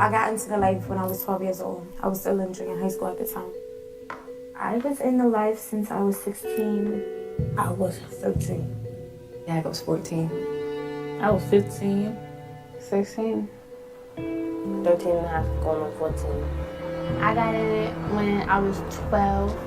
I got into the life when I was 12 years old. I was still in junior high school at the time. I was in the life since I was 16. I was 13. Yeah, I was 14. I was 15. 16. 13 and a half, going on 14. I got in it when I was 12.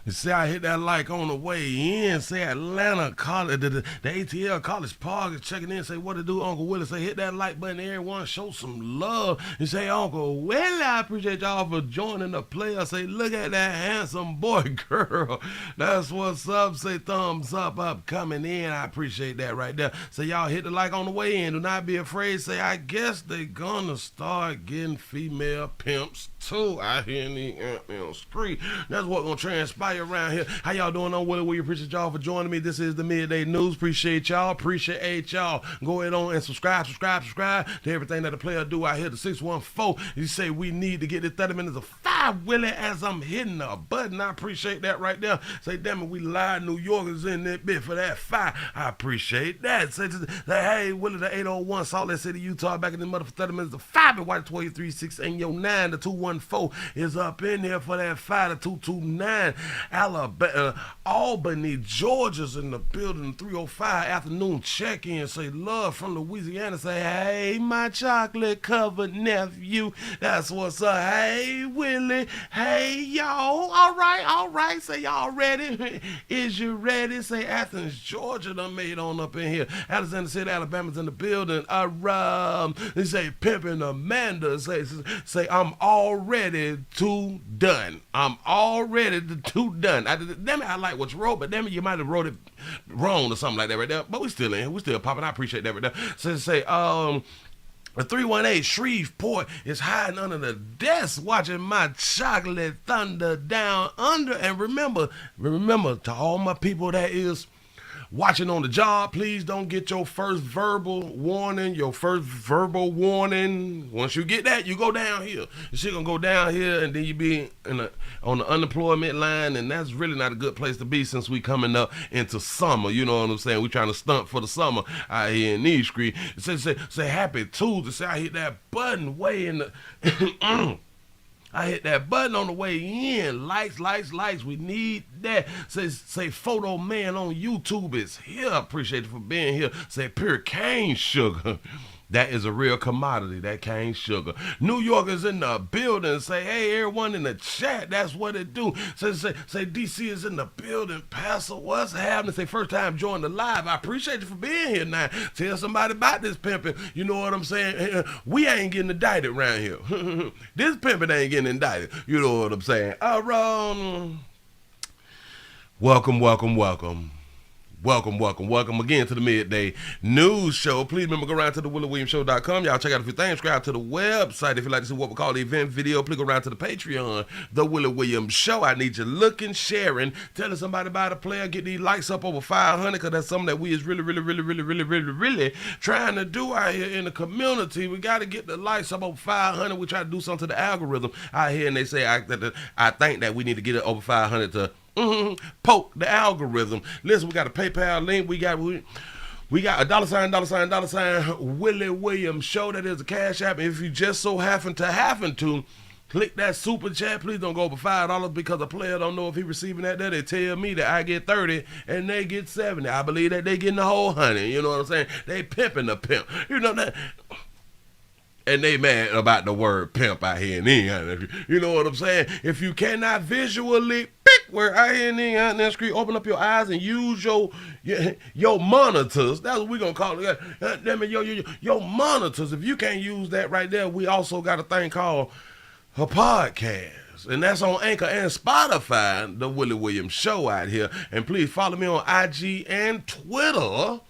You see, I hit that like on the way in. Say Atlanta College, the ATL College Park is checking in. Say what to do, Uncle Willie. Say hit that like button. Everyone show some love. And say Uncle Willie, I appreciate y'all for joining the player. Say look at that handsome boy, girl. That's what's up. Say thumbs up coming in. I appreciate that right there. Say y'all hit the like on the way in. Do not be afraid. Say I guess they gonna start getting female pimps too out here in the street. That's what gonna transpire around here. How y'all doing? I'm Willie. We appreciate y'all for joining me. This is the Midday News. Appreciate y'all. Appreciate y'all. Go ahead on and subscribe to everything that the player do out here. The 614. You say we need to get this 30 minutes of 5 Willie as I'm hitting a button. I appreciate that right there. Say damn it, we live New Yorkers in that bit for that 5. I appreciate that. Say hey Willie, the 801 Salt Lake City, Utah, back in the mother for 30 minutes of 5 and white 2336 and your 9. The 214 is up in here for that 5. The 229. Alabama, Albany, Georgia's in the building. 305 afternoon check-in. Say love from Louisiana. Say hey my chocolate covered nephew. That's what's up. Hey Willie. Hey y'all. All right. Say y'all ready? Is you ready? Say Athens, Georgia done made on up in here. Alexander City, Alabama's in the building. They say Pimpin Amanda. Say I'm already too done. I'm already too done. Damn it, I like what you wrote, but damn it, you might have wrote it wrong or something like that right there. But we still in here. We still popping. I appreciate that right there. So say, the 318 Shreveport is hiding under the desk watching my chocolate thunder down under. And remember to all my people that is watching on the job, please don't get your first verbal warning. Once you get that, you go down here. You're gonna go down here, and then you be on the unemployment line, and that's really not a good place to be since we coming up into summer. You know what I'm saying? We trying to stunt for the summer out here in these streets. Say happy Tuesday. Say I hit that button way in the. I hit that button on the way in. Likes. We need that. Say Photo Man on YouTube is here. Appreciate you for being here. Say pure cane sugar. That is a real commodity, that cane sugar. New Yorkers in the building. Say, hey, everyone in the chat. That's what it do. Say DC is in the building. Pastor, what's happening? Say, first time joining the live. I appreciate you for being here now. Tell somebody about this pimping. You know what I'm saying? We ain't getting indicted around here. This pimping ain't getting indicted. You know what I'm saying? Welcome again to the Midday News Show. Please remember, go around to the WillieWilliamsShow.com. Y'all check out a few things. Subscribe to the website. If you'd like to see what we call the event video, please go around to the Patreon, The Willie Williams Show. I need you looking, sharing, telling somebody about a player, get these likes up over 500, because that's something that we is really trying to do out here in the community. We got to get the likes up over 500. We try to do something to the algorithm out here, and they say I think that we need to get it over 500 to poke the algorithm. Listen, we got a PayPal link. We got a $, Willie Williams Show. That is a Cash App. If you just so happen to click that super chat, please don't go over $5 because a player don't know if he receiving that. They tell me that I get 30 and they get 70. I believe that they getting the whole 100. You know what I'm saying? They pimping the pimp. You know that. And they mad about the word pimp out here in England. You know what I'm saying? If you cannot visually pick where I hear in the screen, open up your eyes and use your monitors. That's what we're going to call it. Your monitors. If you can't use that right there, we also got a thing called a podcast. And that's on Anchor and Spotify, The Willie Williams Show out here. And please follow me on IG and Twitter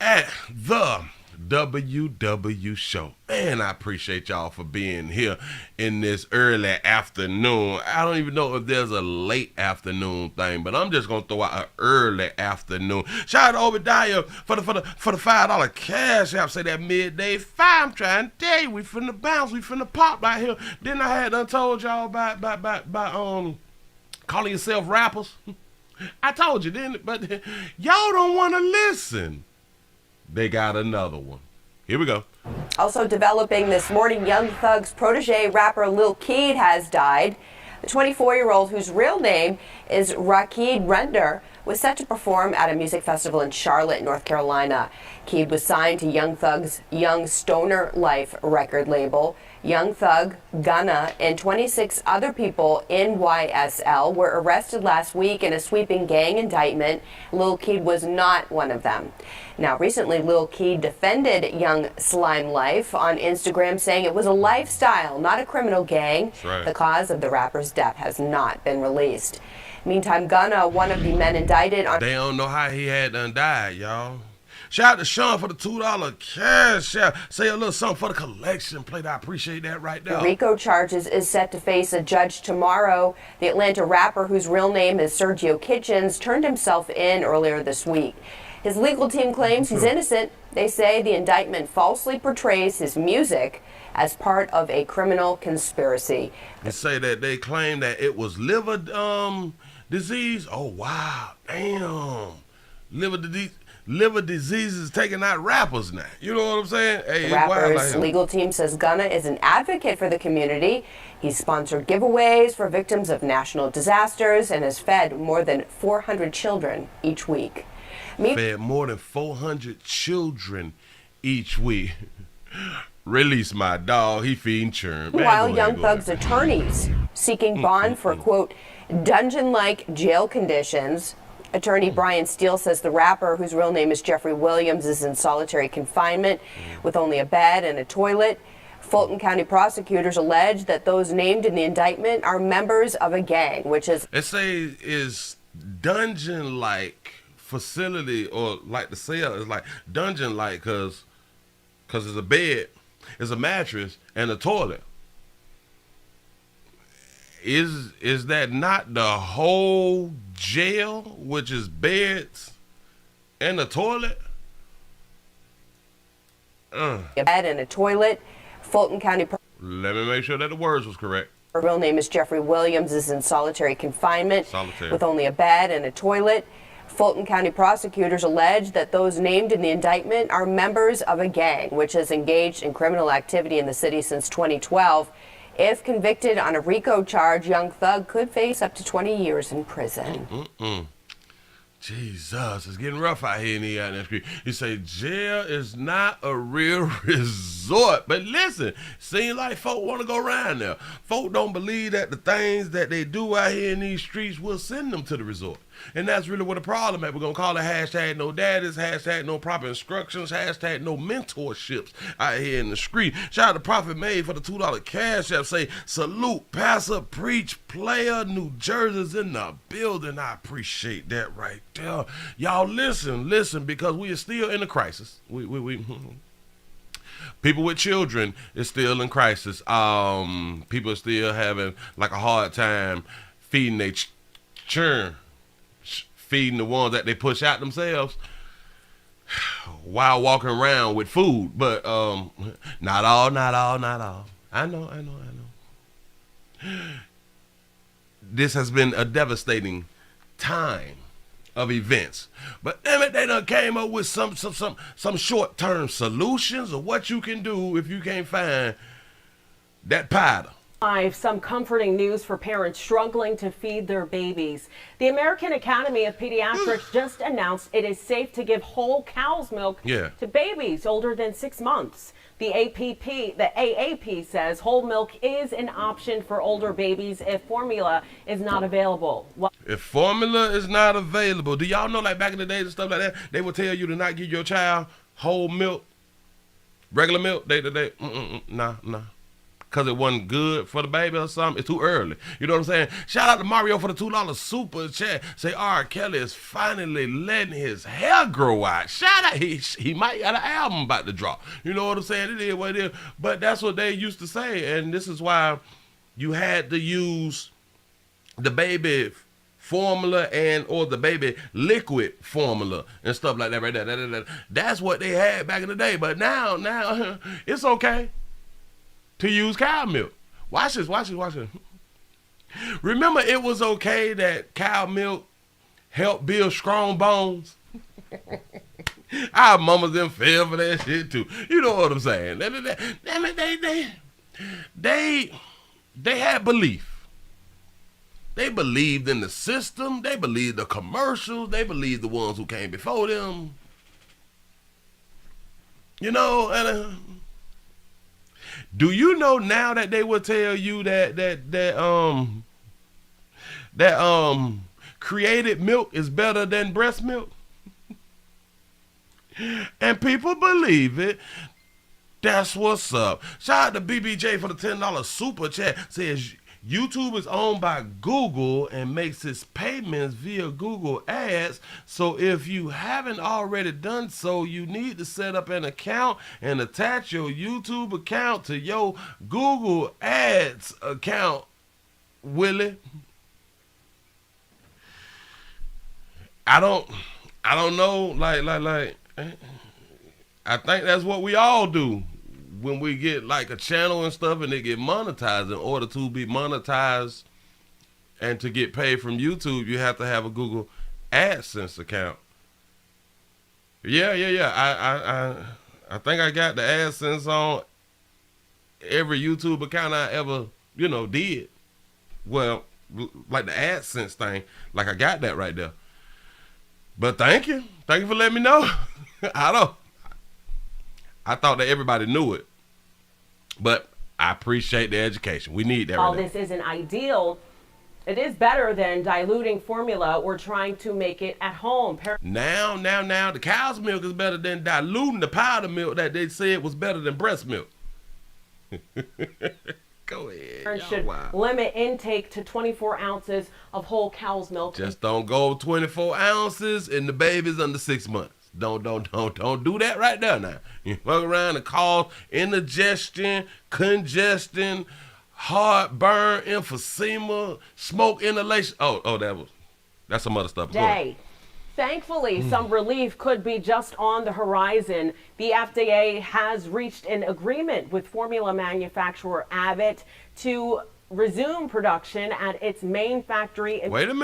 at The WW Show. Man, I appreciate y'all for being here in this early afternoon. I don't even know if there's a late afternoon thing, but I'm just gonna throw out an early afternoon. Shout out to Obadiah for the $5 cash app. Say that midday 5. I'm trying to tell you, we finna bounce, we finna pop right here. Then I had done told y'all about calling yourself rappers. I told you, didn't it? But y'all don't want to listen. They got another one. Here we go. Also developing this morning, Young Thug's protege rapper Lil Keed has died. The 24-year-old, whose real name is Rakeed Render, was set to perform at a music festival in Charlotte, North Carolina. Keed was signed to Young Thug's Young Stoner Life record label. Young Thug, Gunna, and 26 other people in YSL were arrested last week in a sweeping gang indictment. Lil Keed was not one of them. Now, recently, Lil Keed defended Young Slime Life on Instagram, saying it was a lifestyle, not a criminal gang. That's right. The cause of the rapper's death has not been released. Meantime, Gunna, one of the men indicted on... They don't know how he had done died, y'all. Shout out to Sean for the $2 cash out. Say a little something for the collection plate. I appreciate that right there. RICO charges is set to face a judge tomorrow. The Atlanta rapper, whose real name is Sergio Kitchens, turned himself in earlier this week. His legal team claims he's innocent. They say the indictment falsely portrays his music as part of a criminal conspiracy. They say that they claim that it was liver disease. Oh, wow. Damn. Liver disease is taking out rappers now. You know what I'm saying? Hey, The rapper's legal team says Gunna is an advocate for the community. He's sponsored giveaways for victims of national disasters and has fed more than 400 children each week. Fed more than 400 children each week. Release my dog. He feeding churn. While Young Thug's attorneys seeking bond for, quote, dungeon-like jail conditions. Attorney Brian Steele says the rapper, whose real name is Jeffrey Williams, is in solitary confinement with only a bed and a toilet. Fulton County prosecutors allege that those named in the indictment are members of a gang, which is... It say is dungeon-like facility, or like the cell is like dungeon-like because it's a bed, it's a mattress, and a toilet. Is that not the whole jail, which is beds and a toilet? A bed and a toilet. Fulton County... Let me make sure that the words was correct. Her real name is Jeffrey Williams, is in solitary confinement with only a bed and a toilet. Fulton County prosecutors allege that those named in the indictment are members of a gang, which has engaged in criminal activity in the city since 2012. If convicted on a RICO charge, Young Thug could face up to 20 years in prison. Jesus, it's getting rough out here in the street. You say jail is not a real resort. But listen, seems like folk want to go around there. Folk don't believe that the things that they do out here in these streets will send them to the resort. And that's really what the problem is. We're going to call it hashtag no daddies, hashtag no proper instructions, hashtag no mentorships out here in the street. Shout out to Prophet Made for the $2 cash app. Say, salute, pastor, preach, player, New Jersey's in the building. I appreciate that right there. Y'all listen, because we are still in a crisis. People with children is still in crisis. People are still having like a hard time feeding their children. Feeding the ones that they push out themselves while walking around with food. But not all. I know. This has been a devastating time of events. But damn it, they done came up with some short-term solutions of what you can do if you can't find that powder. Some comforting news for parents struggling to feed their babies. The American Academy of Pediatrics just announced it is safe to give whole cow's milk to babies older than 6 months. The AAP says whole milk is an option for older babies if formula is not available. If formula is not available, do y'all know, like back in the days and stuff like that, they would tell you to not give your child whole milk, regular milk? Nah. Because it wasn't good for the baby or something. It's too early. You know what I'm saying? Shout out to Mario for the $2 super chat. Say R. Kelly is finally letting his hair grow out. Shout out. He might got an album about to drop. You know what I'm saying? It is what it is. But that's what they used to say. And this is why you had to use the baby formula and or the baby liquid formula and stuff like that right there. That's what they had back in the day. But now it's okay to use cow milk. Watch this. Remember, it was okay that cow milk helped build strong bones? Our mamas them fell for that shit too. You know what I'm saying? They had belief. They believed in the system. They believed the commercials. They believed the ones who came before them. You know, and do you know now that they will tell you that created milk is better than breast milk? And people believe it. That's what's up. Shout out to BBJ for the $10 super chat. Says YouTube is owned by Google and makes its payments via Google Ads. So if you haven't already done so, you need to set up an account and attach your YouTube account to your Google Ads account, Willie. I don't know, like I think that's what we all do when we get like a channel and stuff and they get monetized. In order to be monetized and to get paid from YouTube, you have to have a Google AdSense account. Yeah. I think I got the AdSense on every YouTube account I ever, did. Well, like the AdSense thing, like I got that right there. But thank you for letting me know. I thought that everybody knew it, but I appreciate the education. We need that. While this isn't ideal, it is better than diluting formula or trying to make it at home. Now, the cow's milk is better than diluting the powder milk that they said was better than breast milk. Go ahead. Parents should limit intake to 24 ounces of whole cow's milk. Just don't go 24 ounces and the baby's under 6 months. Don't do that right there now. You fuck around and cause indigestion, congestion, heartburn, emphysema, smoke inhalation. That's some other stuff. Thankfully, some relief could be just on the horizon. The FDA has reached an agreement with formula manufacturer Abbott to resume production at its main factory. Wait a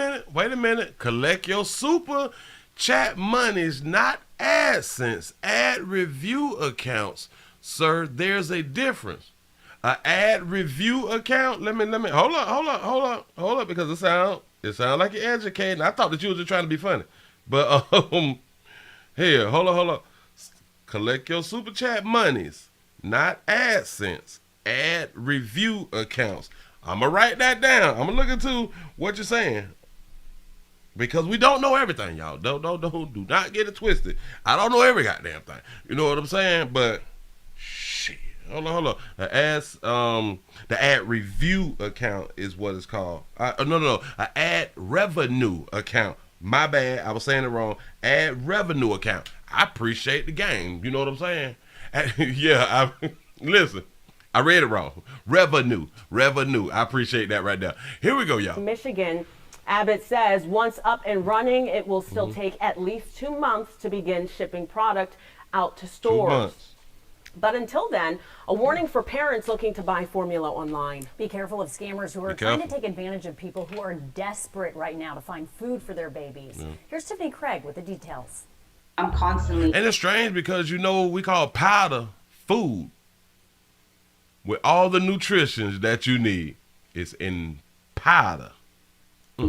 minute. Collect your super chat monies, not AdSense. Ad review accounts, sir. There's a difference. An ad review account. Let me. Hold up, because it sound like you're educating. I thought that you were just trying to be funny. But here, hold on. Collect your super chat monies, not AdSense. Ad review accounts. I'ma write that down. I'ma look into what you're saying, because we don't know everything, y'all. Do not get it twisted. I don't know every goddamn thing. You know what I'm saying? But shit, hold on. The ad review account is what it's called. No. An ad revenue account. My bad, I was saying it wrong. Ad revenue account. I appreciate the game. You know what I'm saying? Listen, I read it wrong. Revenue. I appreciate that right there. Here we go, y'all. Michigan, Abbott says once up and running, it will still take at least 2 months to begin shipping product out to stores. 2 months. But until then, a warning for parents looking to buy formula online. Be careful of scammers who are trying to take advantage of people who are desperate right now to find food for their babies. Yeah. Here's Tiffany Craig with the details. I'm constantly... And it's strange because, we call powder food. With all the nutritions that you need, it's in powder.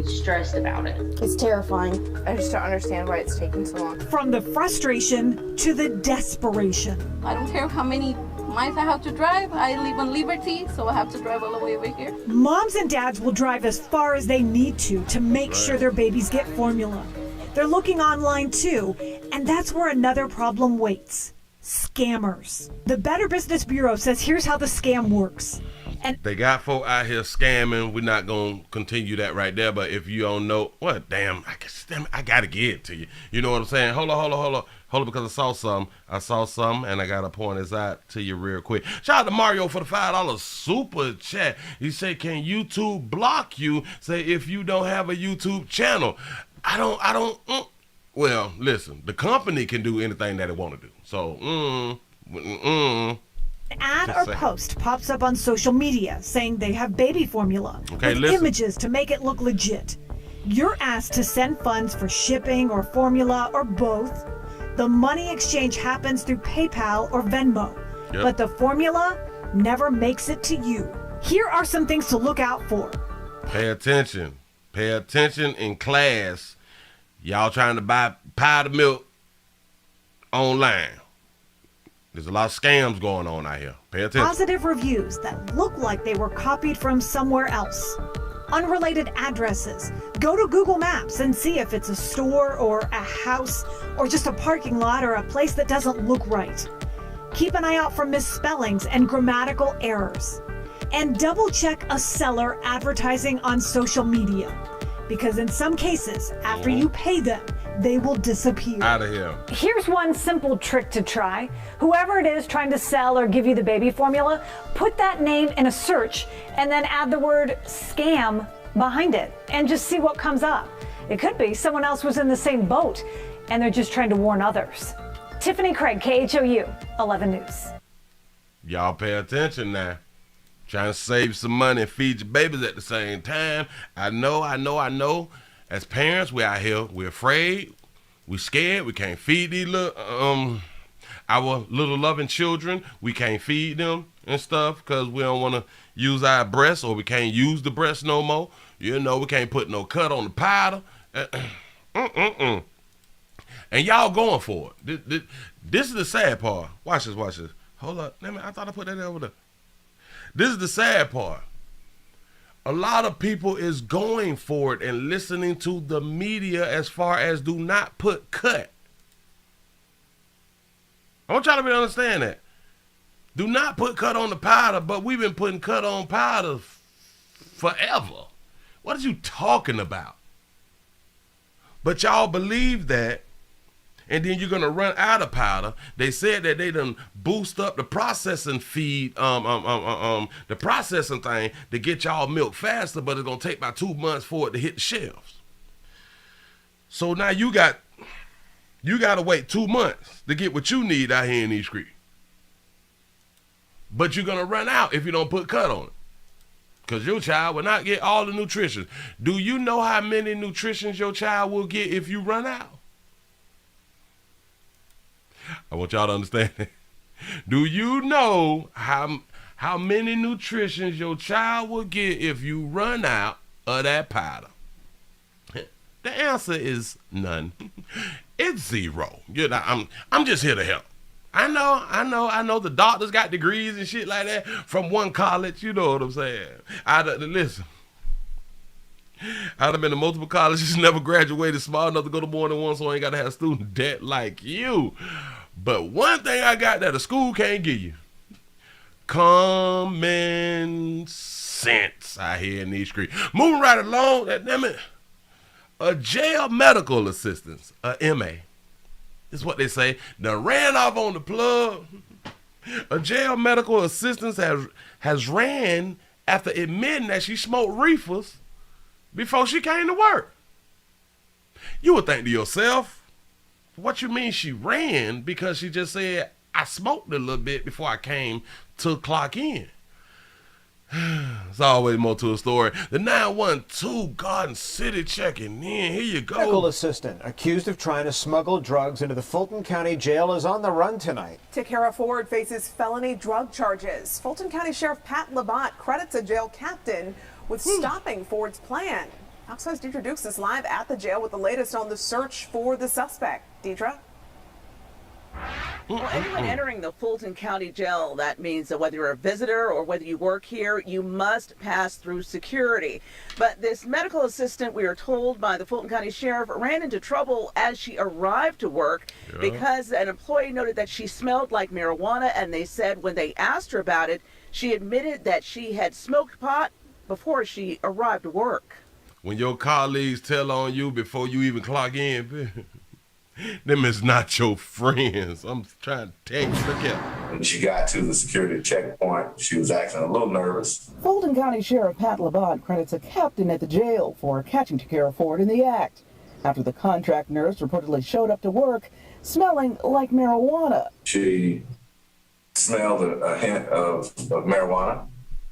Stressed about it. It's terrifying. I just don't understand why it's taking so long. From the frustration to the desperation. I don't care how many miles I have to drive. I live on Liberty, so I have to drive all the way over here. Moms and dads will drive as far as they need to make sure their babies get formula. They're looking online too, and that's where another problem waits. Scammers. The Better Business Bureau says here's how the scam works. And they got folk out here scamming. We're not going to continue that right there. But if you don't know, I got to get it to you. You know what I'm saying? Hold on, because I saw some, and I got to point this out to you real quick. Shout out to Mario for the $5 super chat. He said, can YouTube block you? Say if you don't have a YouTube channel. Well, listen, the company can do anything that it want to do. So, An ad or post pops up on social media saying they have baby formula with images to make it look legit. You're asked to send funds for shipping or formula or both. The money exchange happens through PayPal or Venmo, but the formula never makes it to you. Here are some things to look out for. Pay attention. Pay attention in class. Y'all trying to buy powdered milk online. There's a lot of scams going on out here. Pay attention. Positive reviews that look like they were copied from somewhere else. Unrelated addresses. Go to Google Maps and see if it's a store or a house or just a parking lot or a place that doesn't look right. Keep an eye out for misspellings and grammatical errors. And double check a seller advertising on social media. Because in some cases, after you pay them, they will disappear. Out of here. Here's one simple trick to try. Whoever it is trying to sell or give you the baby formula, put that name in a search and then add the word scam behind it and just see what comes up. It could be someone else was in the same boat and they're just trying to warn others. Tiffany Craig, KHOU, 11 News. Y'all pay attention now. Trying to save some money and feed your babies at the same time. I know. As parents, we're out here. We're afraid. We're scared. We can't feed these our little loving children. We can't feed them and stuff because we don't want to use our breasts, or we can't use the breast no more. You know, we can't put no cut on the powder. And y'all going for it. This is the sad part. Watch this. Hold up. I thought I put that over there. This is the sad part. A lot of people is going for it and listening to the media as far as do not put cut. I want y'all to understand that. Do not put cut on the powder, but we've been putting cut on powder forever. What are you talking about? But y'all believe that, and then you're gonna run out of powder. They said that they done boost up the processing feed, the processing thing to get y'all milk faster, but it's gonna take about 2 months for it to hit the shelves. So now you gotta wait 2 months to get what you need out here in these streets. But you're gonna run out if you don't put cut on it, because your child will not get all the nutrition. Do you know how many nutritions your child will get if you run out? I want y'all to understand. Do you know how many nutritions your child will get if you run out of that powder? The answer is none. It's zero. You know, I'm just here to help. I know the doctors got degrees and shit like that from one college. You know what I'm saying? Listen, I'd have been to multiple colleges, never graduated smart enough to go to more than one, so I ain't got to have student debt like you. But one thing I got that a school can't give you: common sense out here in these streets. Moving right along, a jail medical assistant, a MA, is what they say, done ran off on the plug. A jail medical assistant has ran after admitting that she smoked reefers before she came to work. You would think to yourself, what you mean she ran? Because she just said, I smoked a little bit before I came to clock in. There's always more to a story. The 912 Garden City checking in. Here you go. Medical assistant accused of trying to smuggle drugs into the Fulton County jail is on the run tonight. Takara Ford faces felony drug charges. Fulton County Sheriff Pat Labatt credits a jail captain with stopping Ford's plan. Fox 5's Deidre Dukes is live at the jail with the latest on the search for the suspect. Deidre? Well, anyone entering the Fulton County Jail, that means that whether you're a visitor or whether you work here, you must pass through security. But this medical assistant, we are told by the Fulton County Sheriff, ran into trouble as she arrived to work because an employee noted that she smelled like marijuana, and they said when they asked her about it, she admitted that she had smoked pot before she arrived to work. When your colleagues tell on you before you even clock in, them is not your friends. I'm trying to tell you. Look at her. When she got to the security checkpoint, she was acting a little nervous. Fulton County Sheriff Pat Labatt credits a captain at the jail for catching Takara Ford in the act after the contract nurse reportedly showed up to work smelling like marijuana. She smelled a hint of marijuana,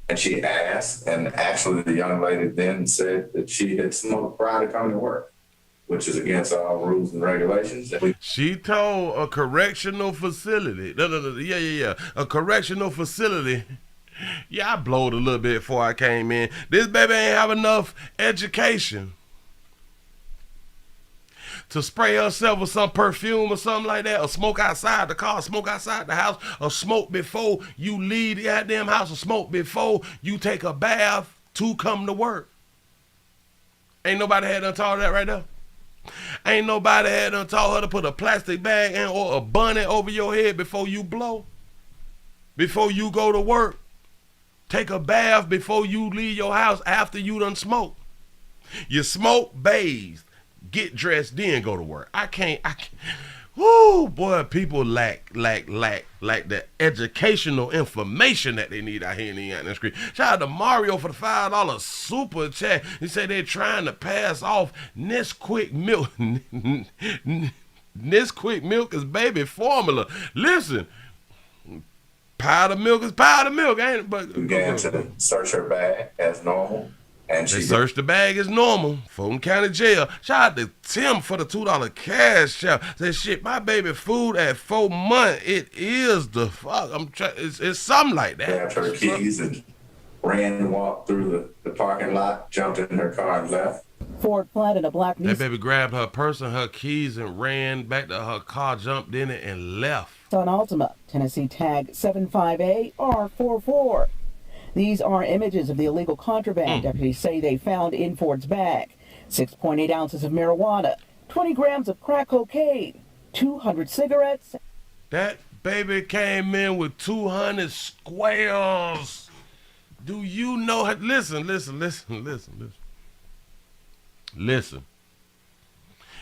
and she asked, and actually the young lady then said that she had smoked prior to coming to work. which is against all rules and regulations. She told a correctional facility, a correctional facility. Yeah, I blowed a little bit before I came in. This baby ain't have enough education to spray herself with some perfume or something like that, or smoke outside the car, smoke outside the house, or smoke before you leave the goddamn house, or smoke before you take a bath to come to work. Ain't nobody had done taught her that right there. Ain't nobody had done taught her to put a plastic bag in or a bunny over your head before you blow, before you go to work. Take a bath before you leave your house after you done smoke. You smoke, bathe, get dressed, then go to work. I can't. Whoo, boy, people lack the educational information that they need out here in the United States. Shout out to Mario for the $5 super chat. He said they're trying to pass off Nesquik milk. Nesquik milk is baby formula. Listen, powder milk is powder milk, ain't it? But began to search her bag as normal. And they searched the bag as normal. Fulton County Jail. Shout out to Tim for the $2 cash out. Said, shit, my baby food at 4 months. It is the fuck. It's something like that. Grabbed her keys and ran and walked through the parking lot, jumped in her car and left. Ford planted a black That baby grabbed her purse and her keys and ran back to her car, jumped in it, and left. on Altima, Tennessee tag 75A-R44. These are images of the illegal contraband deputies say they found in Ford's bag. 6.8 ounces of marijuana, 20 grams of crack cocaine, 200 cigarettes. That baby came in with 200 squares. Do you know? Listen.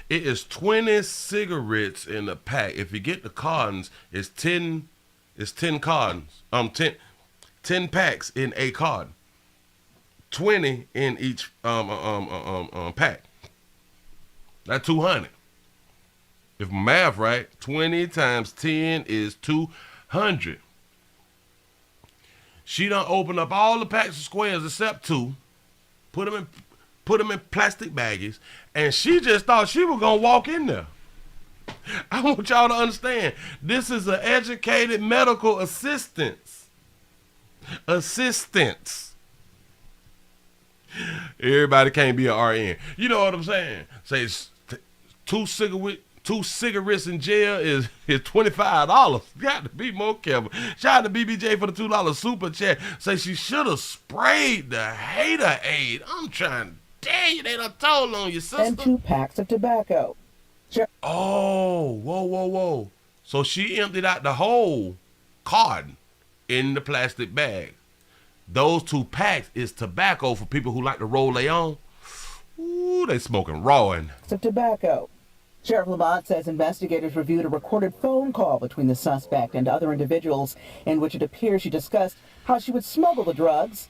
It is 20 cigarettes in the pack. If you get the cartons, it's 10 cartons. 10 packs in a carton. 20 in each pack. That's 200. If my math right, 20 times 10 is 200. She done opened up all the packs of squares except 2, put them in plastic baggies, and she just thought she was gonna walk in there. I want y'all to understand, this is an educated medical assistance. Everybody can't be an RN. You know what I'm saying? Say two cigarettes in jail is $25. Got to be more careful. Shout out to BBJ for the $2 super chat. Say she should have sprayed the hater aid. I'm trying to tell you, they done told on you, sister. And 2 packs of tobacco. Oh, whoa. So she emptied out the whole carton in the plastic bag. Those 2 packs is tobacco for people who like to roll their own. Ooh, they smoking raw in. Of tobacco. Sheriff Lamont says investigators reviewed a recorded phone call between the suspect and other individuals in which it appears she discussed how she would smuggle the drugs.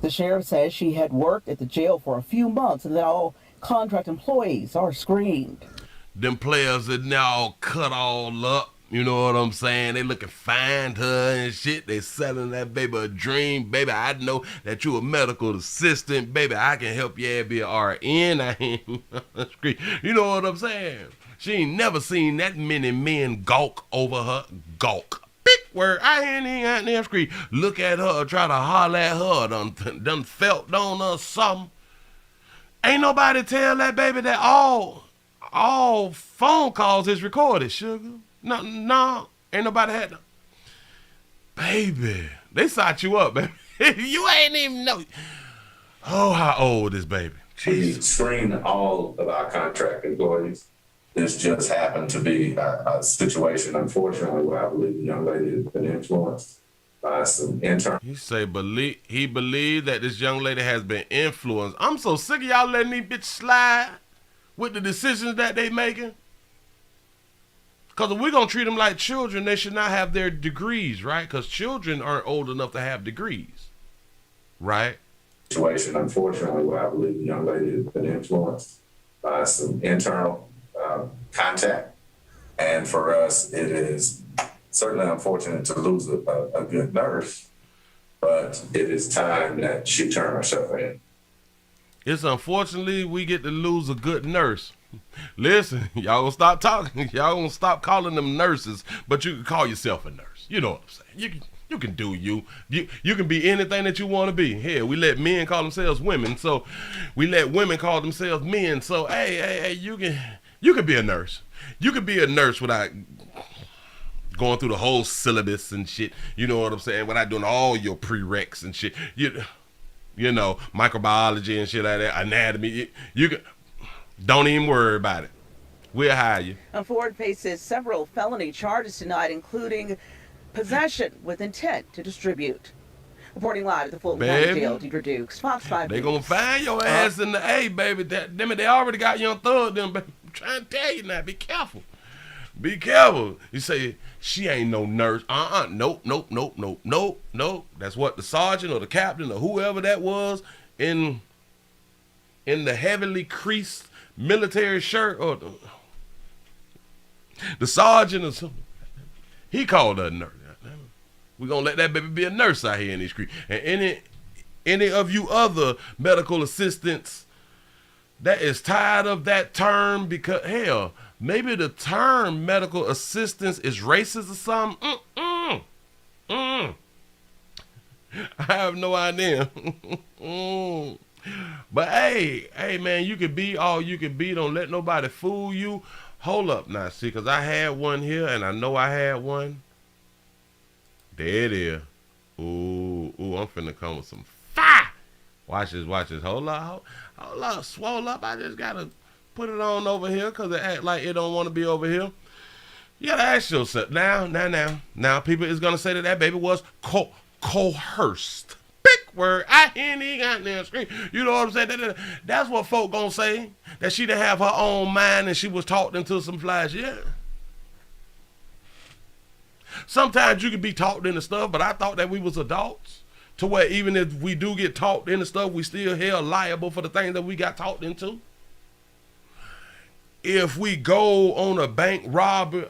The sheriff says she had worked at the jail for a few months and that all contract employees are screened. Them players are now cut all up. You know what I'm saying? They looking fine to her and shit. They selling that baby a dream. Baby, I know that you a medical assistant. Baby, I can help you be a RN. You know what I'm saying? She ain't never seen that many men gawk over her. Gawk. Big word. I ain't out there scream. Look at her, try to holler at her. Done felt on her something. Ain't nobody tell that baby that all phone calls is recorded, sugar. No, ain't nobody had no. Baby, they sought you up, baby. You ain't even know. Oh, how old is baby? She screened all of our contract employees. This just happened to be a situation, unfortunately, where I believe the young lady has been influenced by some internal. He say he believed that this young lady has been influenced. I'm so sick of y'all letting these bitches slide with the decisions that they making. Because if we're going to treat them like children, they should not have their degrees, right? Because children aren't old enough to have degrees, right? Situation, unfortunately, where I believe the young lady has been influenced by some internal contact. And for us, it is certainly unfortunate to lose a good nurse, but it is time that she turn herself in. It's unfortunately we get to lose a good nurse. Listen, y'all gonna stop talking. Y'all gonna stop calling them nurses, but you can call yourself a nurse. You know what I'm saying? You can do you. You can be anything that you want to be. Hell, we let men call themselves women, so we let women call themselves men. So hey, you can be a nurse. You can be a nurse without going through the whole syllabus and shit. You know what I'm saying? Without doing all your prereqs and shit. You know, microbiology and shit like that, anatomy. You can. Don't even worry about it. We'll hire you. Ford faces several felony charges tonight, including possession with intent to distribute. Reporting live at the Fulton County Jail, Deidre Dukes, Fox 5 They News. gonna find your ass in the A, baby. They already got Young Thug, them, baby. I'm trying to tell you now, be careful. Be careful. You say, she ain't no nurse. Nope. That's what the sergeant or the captain or whoever that was in the heavily creased military shirt, or the sergeant or something, he called her a nurse. We're gonna let that baby be a nurse out here in these streets. And any of you other medical assistants that is tired of that term, because hell, maybe the term medical assistance is racist or something. I have no idea. But hey, man, you can be all you can be. Don't let nobody fool you. Hold up now, see, because I had one here, and I know I had one. There it is. Ooh, I'm finna come with some fire. Watch this. Hold up, swole up. I just got to put it on over here because it act like it don't want to be over here. You got to ask yourself. Now, people is going to say that baby was coerced. Word, I ain't even got damn screen. You know what I'm saying? That's what folk gonna say. That she didn't have her own mind and she was talked into some flies. Yeah. Sometimes you can be talked into stuff, but I thought that we was adults. To where even if we do get talked into stuff, we still held liable for the things that we got talked into. If we go on a bank robbery,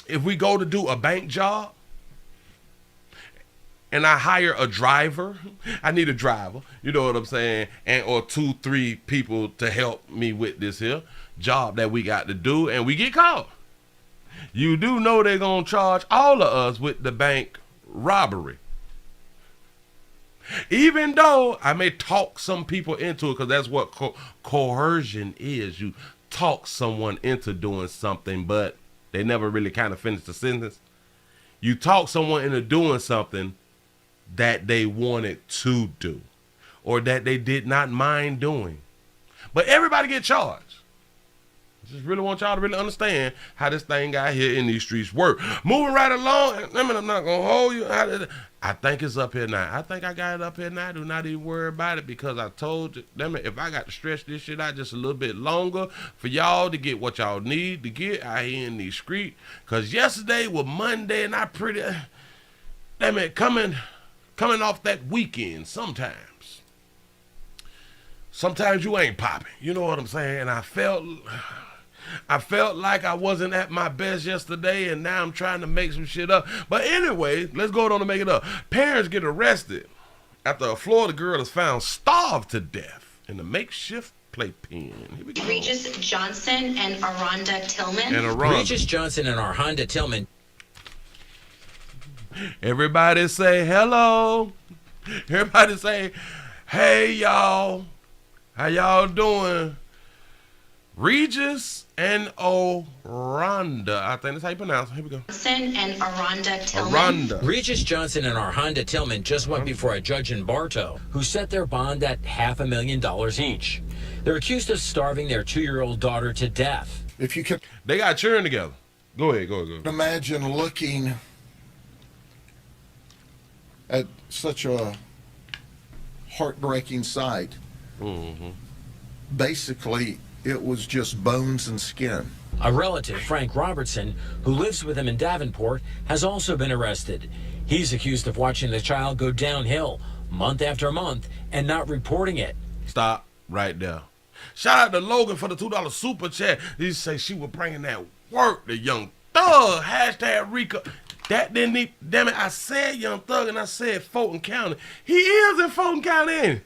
if we go to do a bank job, and I hire a driver, I need a driver, you know what I'm saying, and or 2-3 people to help me with this here job that we got to do, and we get caught. You do know they're going to charge all of us with the bank robbery. Even though I may talk some people into it, because that's what coercion is. You talk someone into doing something, but they never really kind of finish the sentence. You talk someone into doing something that they wanted to do or that they did not mind doing. But everybody get charged. I just really want y'all to really understand how this thing out here in these streets work. Moving right along, I'm not going to hold you. I think it's up here now. I think I got it up here now. Do not even worry about it because I told you, if I got to stretch this shit out just a little bit longer for y'all to get what y'all need to get out here in these streets. Because yesterday was Monday and I pretty, coming off that weekend sometimes you ain't popping. You know what I'm saying? And I felt like I wasn't at my best yesterday, and now I'm trying to make some shit up. But anyway, let's go on and make it up. Parents get arrested after a Florida girl is found starved to death in a makeshift playpen. Here we go. Regis Johnson and Aranda Tillman. Regis Johnson and Aranda Tillman. Everybody say hello. Everybody say, hey, y'all. How y'all doing? Regis and Aranda. I think that's how you pronounce it. Here we go. Johnson and Aranda Tillman. Regis Johnson and Aranda Tillman just went before a judge in Bartow who set their bond at $500,000 each. They're accused of starving their 2-year-old daughter to death. If you could, they got children together. Go ahead. Imagine looking at such a heartbreaking sight. Mm-hmm. Basically, it was just bones and skin. A relative, Frank Robertson, who lives with him in Davenport, has also been arrested. He's accused of watching the child go downhill month after month and not reporting it. Stop right there. Shout out to Logan for the $2 super chat. He say she was bringing that work, the Young Thug. Hashtag Rico. That didn't need, damn it, I said Young Thug and I said Fulton County. He is in Fulton County, ain't he?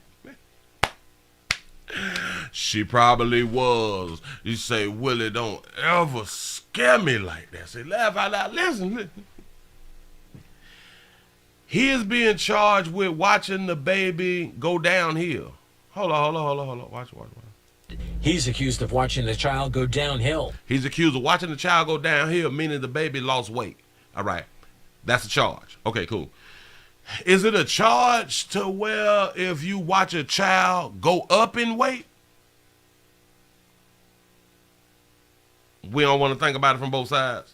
She probably was. You say, Willie, don't ever scare me like that. Say, laugh out loud. Listen. He is being charged with watching the baby go downhill. Hold on. Watch. He's accused of watching the child go downhill. He's accused of watching the child go downhill, meaning the baby lost weight. All right. That's a charge. Okay, cool. Is it a charge to where if you watch a child go up in weight? We don't want to think about it from both sides.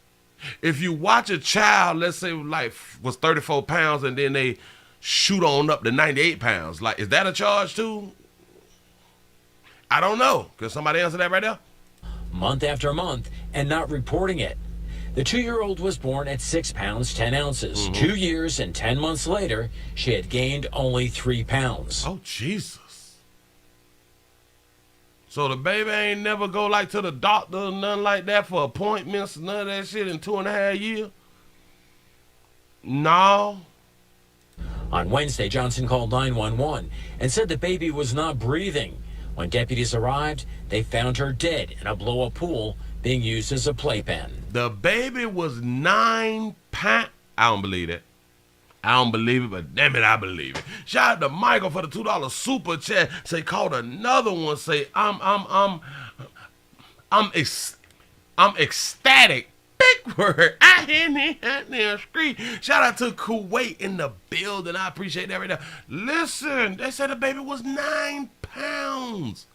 If you watch a child, let's say like was 34 pounds and then they shoot on up to 98 pounds, like, is that a charge too? I don't know. Can somebody answer that right there? Month after month and not reporting it. The 2-year-old was born at 6 pounds, 10 ounces. 2 years and 10 months later, she had gained only 3 pounds. Oh, Jesus. So the baby ain't never go like to the doctor or nothing like that for appointments, none of that shit in 2.5 years? No. On Wednesday, Johnson called 911 and said the baby was not breathing. When deputies arrived, they found her dead in a blow-up pool being used as a playpen. The baby was 9 pounds. I don't believe that. I don't believe it, but damn it, I believe it. Shout out to Michael for the $2 super chat. Say, called another one. Say, I'm ecstatic. Big word. I hear that scream. Shout out to Kuwait in the building. I appreciate that right now. Listen, they said the baby was 9 pounds.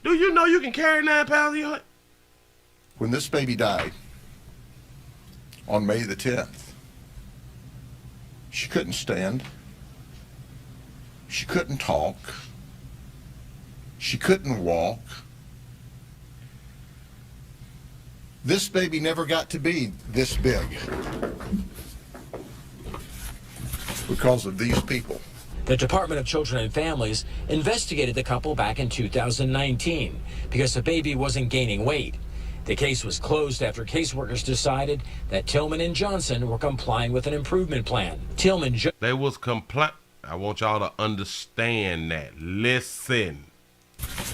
Do you know you can carry 9 pounds in your head? When this baby died on May the 10th, she couldn't stand. She couldn't talk. She couldn't walk. This baby never got to be this big because of these people. The Department of Children and Families investigated the couple back in 2019 because the baby wasn't gaining weight. The case was closed after caseworkers decided that Tillman and Johnson were complying with an improvement plan. They was complying. I want y'all to understand that. Listen.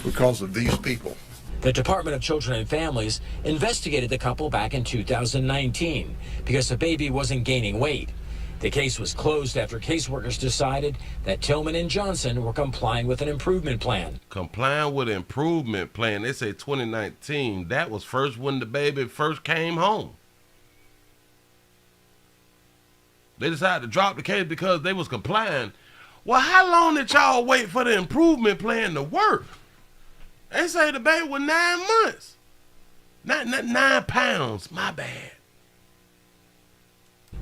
Because of these people. The Department of Children and Families investigated the couple back in 2019 because the baby wasn't gaining weight. The case was closed after caseworkers decided that Tillman and Johnson were complying with an improvement plan. Complying with an improvement plan. They say 2019. That was first when the baby first came home. They decided to drop the case because they was complying. Well, how long did y'all wait for the improvement plan to work? They say the baby was 9 months. Not 9 pounds. My bad.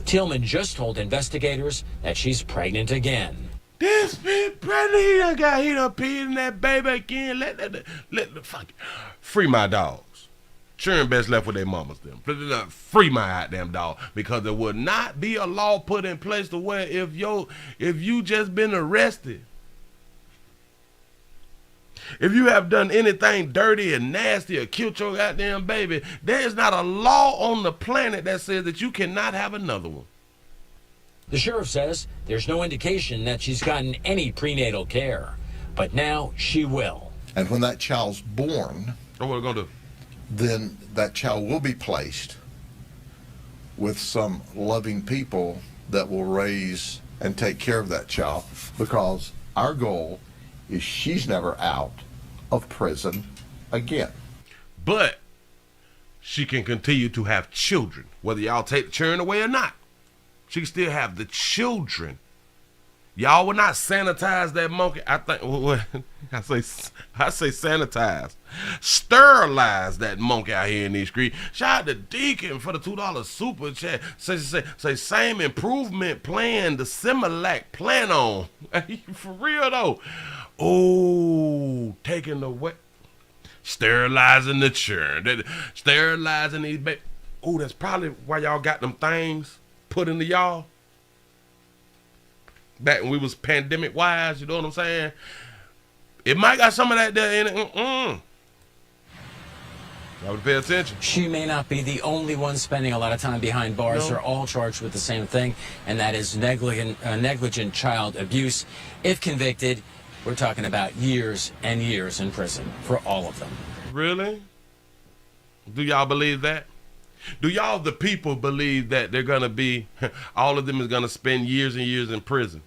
Tillman just told investigators that she's pregnant again. This bitch pregnant. He done peed in that baby again. Let the fuck free my dogs. Sure and best left with their mamas them. Free my goddamn dog, because there would not be a law put in place to where if you just been arrested, if you have done anything dirty and nasty or killed your goddamn baby, there is not a law on the planet that says that you cannot have another one. The sheriff says there's no indication that she's gotten any prenatal care, but now she will. And when that child's born, what we're gonna do? Then that child will be placed with some loving people that will raise and take care of that child, because our goal is she's never out of prison again. But she can continue to have children, whether y'all take the children away or not. She can still have the children. Y'all will not sanitize that monkey. I say sanitize. Sterilize that monkey out here in these streets. Shout out to Deacon for the $2 super chat. Say same improvement plan, the Similac plan on. For real though. Oh, taking away, sterilizing the children, sterilizing these babies. Oh, that's probably why y'all got them things put into y'all back when we was pandemic wise. You know what I'm saying? It might got some of that there in it. I would pay attention. She may not be the only one spending a lot of time behind bars. They're all charged with the same thing, and that is negligent child abuse. If convicted, We're talking about years and years in prison for all of them. Really? Do y'all believe that? Do y'all, the people, believe that they're going to be, all of them is going to spend years and years in prison?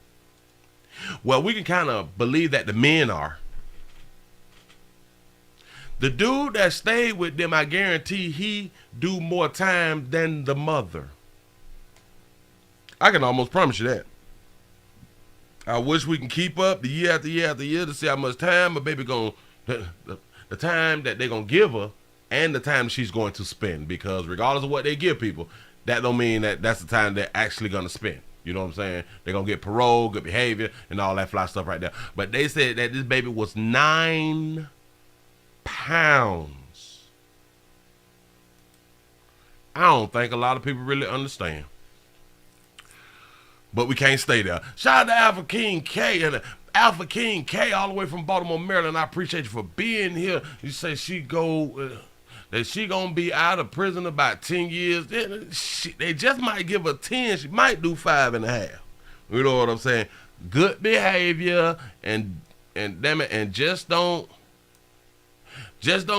Well, we can kind of believe that the men are. The dude that stayed with them, I guarantee he do more time than the mother. I can almost promise you that. I wish we can keep up the year after year after year to see how much time a baby going, the time that they're going to give her and the time she's going to spend, because regardless of what they give people, that don't mean that that's the time they're actually going to spend. You know what I'm saying? They're going to get parole, good behavior, and all that fly stuff right there. But they said that this baby was 9 pounds. I don't think a lot of people really understand. But we can't stay there. Shout out to Alpha King K and Alpha King K all the way from Baltimore, Maryland. I appreciate you for being here. You say that she gonna be out of prison about 10 years. They just might give her 10. She might do 5.5. You know what I'm saying? Good behavior and damn it, and just don't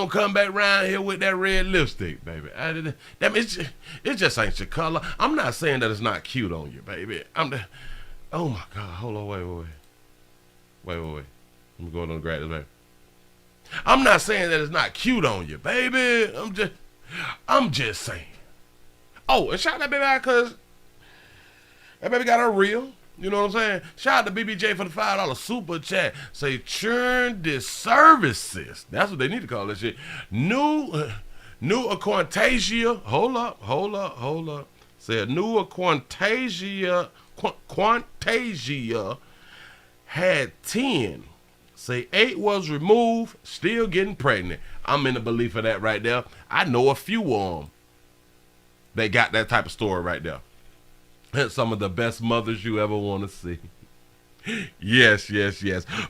come back around here with that red lipstick, baby. It just ain't your color. I'm not saying that it's not cute on you, baby. Oh my God, hold on, wait. Let me go on and grab this, baby. I'm not saying that it's not cute on you, baby. I'm just saying. Oh, and shout out that baby out, cause that baby got her real. You know what I'm saying? Shout out to BBJ for the $5 super chat. Say churn disservices. That's what they need to call that shit. New Quantasia. Hold up. Say a new Quantasia had 10. Say 8 was removed, still getting pregnant. I'm in the belief of that right there. I know a few of them. They got that type of story right there. Some of the best mothers you ever want to see. Yes.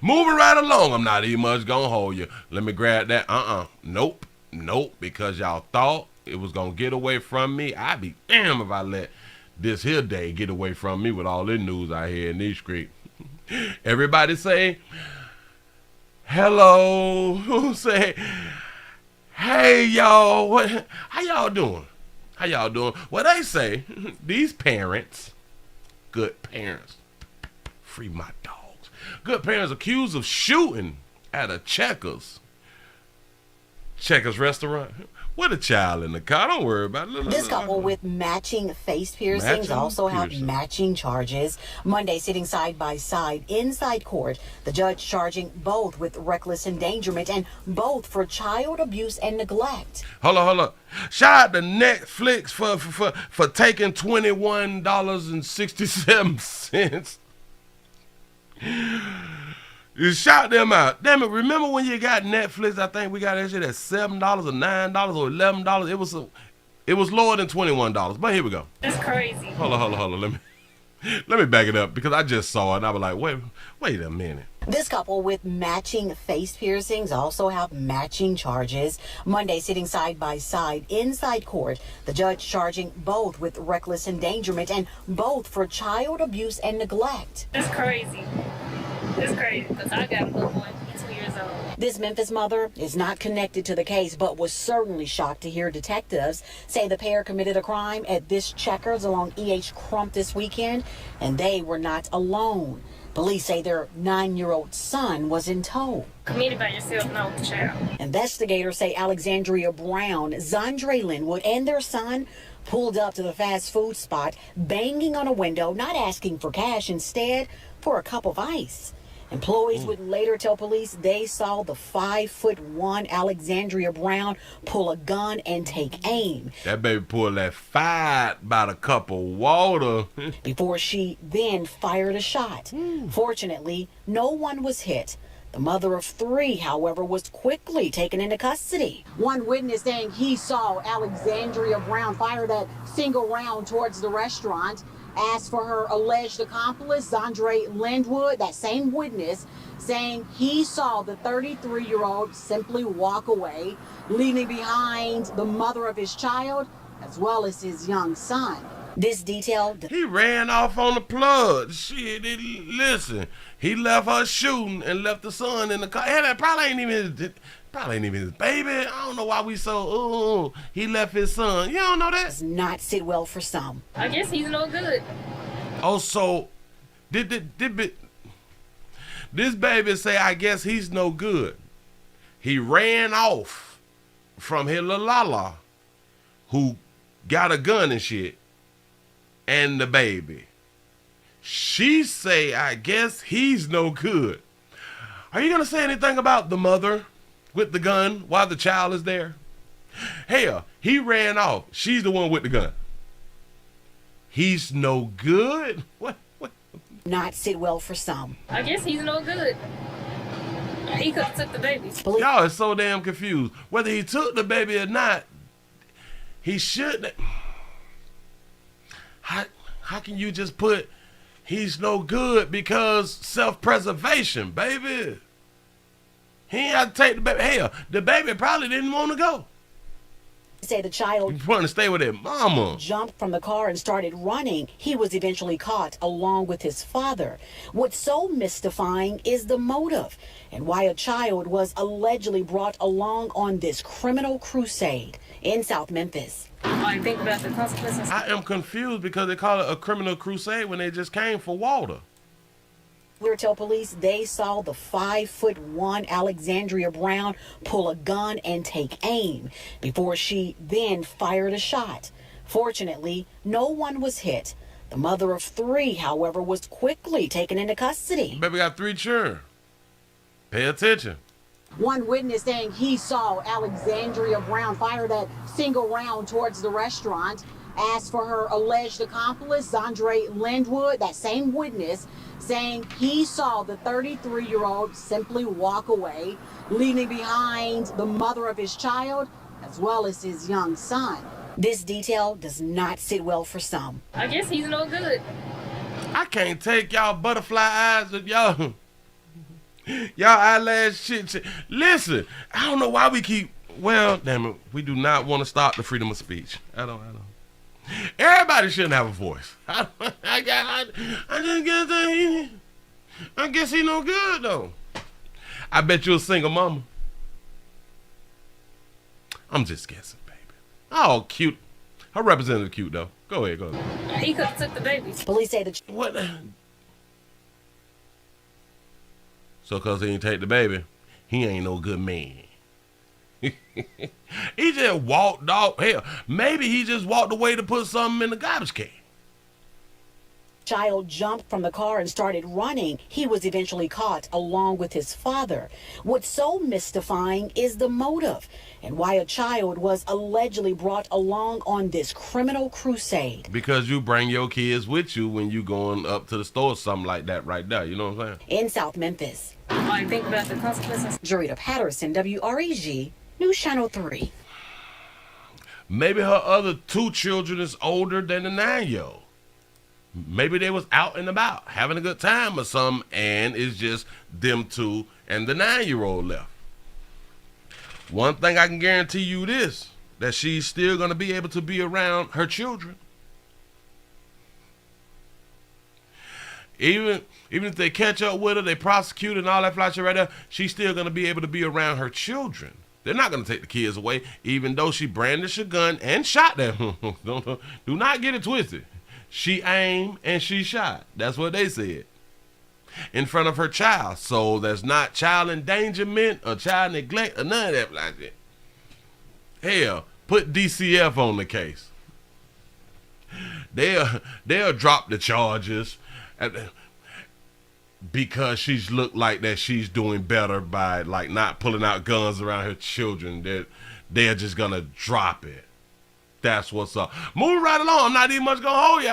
Moving right along. I'm not even much gonna hold you. Let me grab that. Nope. Because y'all thought it was gonna get away from me. I'd be damn if I let this here day get away from me with all this news I hear in these streets. Everybody say hello. Say, hey y'all, how y'all doing? Well, they say these parents, good parents, free my dogs. Good parents accused of shooting at a Checkers restaurant. With a child in the car, don't worry about it. This couple with matching face piercings also have matching charges. Monday, sitting side by side inside court, the judge charging both with reckless endangerment and both for child abuse and neglect. Hold on. Shout out to Netflix for taking $21.67. You shout them out. Damn it, remember when you got Netflix? I think we got that shit at $7 or $9 or $11. It was lower than $21, but here we go. That's crazy. Hold on. Let me back it up because I just saw it and I was like, wait a minute. This couple with matching face piercings also have matching charges. Monday, sitting side by side inside court, the judge charging both with reckless endangerment and both for child abuse and neglect. That's crazy. It's crazy because I got a little one, 2 years old. This Memphis mother is not connected to the case, but was certainly shocked to hear detectives say the pair committed a crime at this Checkers along E.H. Crump this weekend, and they were not alone. Police say their 9-year-old son was in tow. Committed by yourself, no child. Investigators say Alexandria Brown, Zandre Linwood, and their son pulled up to the fast food spot, banging on a window, not asking for cash, instead for a cup of ice. Employees would later tell police they saw the 5'1" Alexandria Brown pull a gun and take aim. That baby pulled that fight by the cup of water. Before she then fired a shot. Fortunately, no one was hit. The mother of 3, however, was quickly taken into custody. One witness saying he saw Alexandria Brown fire that single round towards the restaurant. As for her alleged accomplice, Zandre Linwood, that same witness, saying he saw the 33-year-old simply walk away, leaving behind the mother of his child as well as his young son. This detail... He ran off on the plug. Shit, listen. He left her shooting and left the son in the car. Hell, that probably ain't even his baby. I don't know why we so, he left his son. You don't know that? Does not sit well for some. I guess he's no good. Oh, so did this baby say, I guess he's no good. He ran off from his little lala who got a gun and shit and the baby. She say, I guess he's no good. Are you going to say anything about the mother with the gun while the child is there? Hell, he ran off. She's the one with the gun. He's no good? What? Not sit well for some. I guess he's no good. He could have took the baby. Y'all are so damn confused. Whether he took the baby or not, he shouldn't. How can you just put he's no good because self-preservation, baby? He ain't have to take the baby. Hell, the baby probably didn't want to go. Say the child wanted to stay with their mama. Jumped from the car and started running. He was eventually caught along with his father. What's so mystifying is the motive and why a child was allegedly brought along on this criminal crusade in South Memphis. I think about the consequences. I am confused because they call it a criminal crusade when they just came for water. Clear tell police they saw the 5'1" Alexandria Brown pull a gun and take aim before she then fired a shot. Fortunately, no one was hit. The mother of 3, however, was quickly taken into custody. Baby got 3 children. Pay attention. One witness saying he saw Alexandria Brown fire that single round towards the restaurant. As for her alleged accomplice, Zandre Lindwood, that same witness, saying he saw the 33-year-old simply walk away, leaving behind the mother of his child as well as his young son. This detail does not sit well for some. I guess he's no good. I can't take y'all butterfly eyes of y'all eyelash shit. Listen, I don't know why we keep, well, damn it, we do not want to stop the freedom of speech. I don't. Everybody shouldn't have a voice. I guess he no good though. I bet you're a single mama. I'm just guessing, baby. Oh, cute. Her representative cute though. Go ahead. He could have took the baby. Police say the what? So cause he didn't take the baby, he ain't no good man. He just walked off. Hell, maybe he just walked away to put something in the garbage can. Child jumped from the car and started running. He was eventually caught along with his father. What's so mystifying is the motive and why a child was allegedly brought along on this criminal crusade. Because you bring your kids with you when you going up to the store or something like that right there. You know what I'm saying? In South Memphis. I think about the consequences. Jarita Patterson, WREG, News Channel 3. Maybe her other 2 children is older than the 9-year-old. Maybe they was out and about having a good time or something, and it's just them 2 and the 9-year-old left. One thing I can guarantee you this, that she's still going to be able to be around her children. Even if they catch up with her, they prosecute and all that fly shit right there, she's still going to be able to be around her children. They're not going to take the kids away, even though she brandished a gun and shot them. Do not get it twisted. She aimed and she shot. That's what they said. In front of her child. So there's not child endangerment or child neglect or none of that like that. Hell, put DCF on the case. They'll drop the charges because she's looked like that she's doing better by like not pulling out guns around her children. They're just gonna drop it. That's what's up. Moving right along. I'm not even much gonna hold you.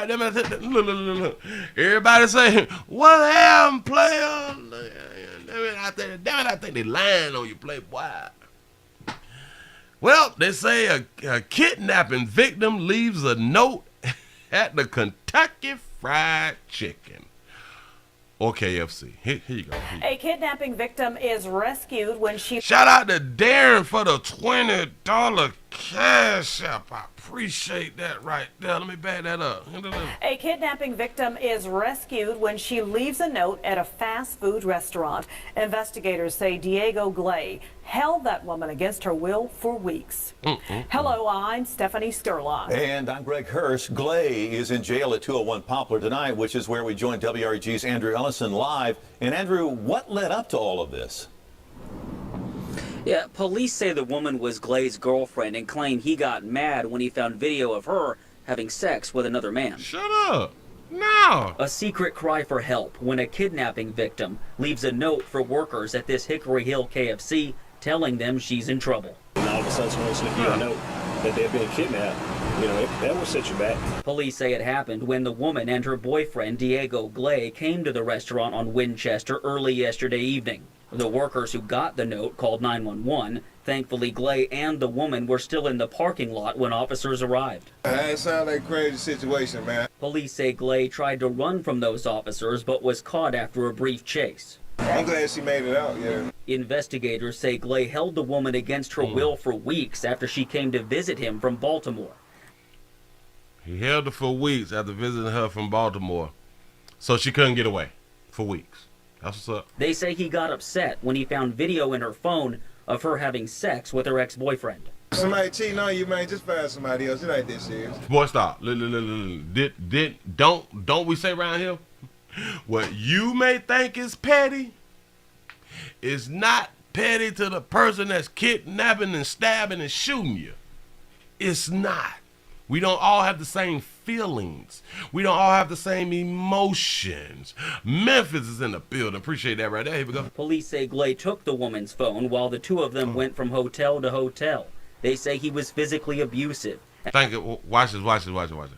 Look. Everybody say, what happened, player? Damn it, I think they lying on you, playboy. Well, they say a kidnapping victim leaves a note at the Kentucky Fried Chicken. Or KFC. Here you go. A kidnapping victim is rescued when she... Shout out to Darren for the $20 Cash App. I appreciate that right there. Let me back that up. A kidnapping victim is rescued when she leaves a note at a fast food restaurant. Investigators say Diego Glay held that woman against her will for weeks. Hello, I'm Stephanie Sturlock. And I'm Greg Hurst. Glay is in jail at 201 Poplar tonight, which is where we join WREG's Andrew Ellison live. And Andrew, what led up to all of this? Yeah, police say the woman was Glay's girlfriend and claim he got mad when he found video of her having sex with another man. Shut up. No. A secret cry for help when a kidnapping victim leaves a note for workers at this Hickory Hill KFC telling them she's in trouble. And all of a sudden someone slipped you a note that they're being kidnapped. You know, that will set you back. Police say it happened when the woman and her boyfriend, Diego Glay, came to the restaurant on Winchester early yesterday evening. The workers who got the note called 911. Thankfully, Glay and the woman were still in the parking lot when officers arrived. It sounds like a crazy situation, man. Police say Glay tried to run from those officers but was caught after a brief chase. I'm glad she made it out, yeah. Investigators say Glay held the woman against her will for weeks after she came to visit him from Baltimore. He held her for weeks after visiting her from Baltimore, so she couldn't get away for weeks. That's what's up. They say he got upset when he found video in her phone of her having sex with her ex-boyfriend. Somebody cheating on you, man, just find somebody else. It ain't this serious. Boy, stop. Don't we say around here, what you may think is petty is not petty to the person that's kidnapping and stabbing and shooting you. It's not. We don't all have the same feelings. We don't all have the same emotions. Memphis is in the building. Appreciate that right there. Here we go. Police say Glay took the woman's phone while the two of them went from hotel to hotel. They say he was physically abusive. Watch this.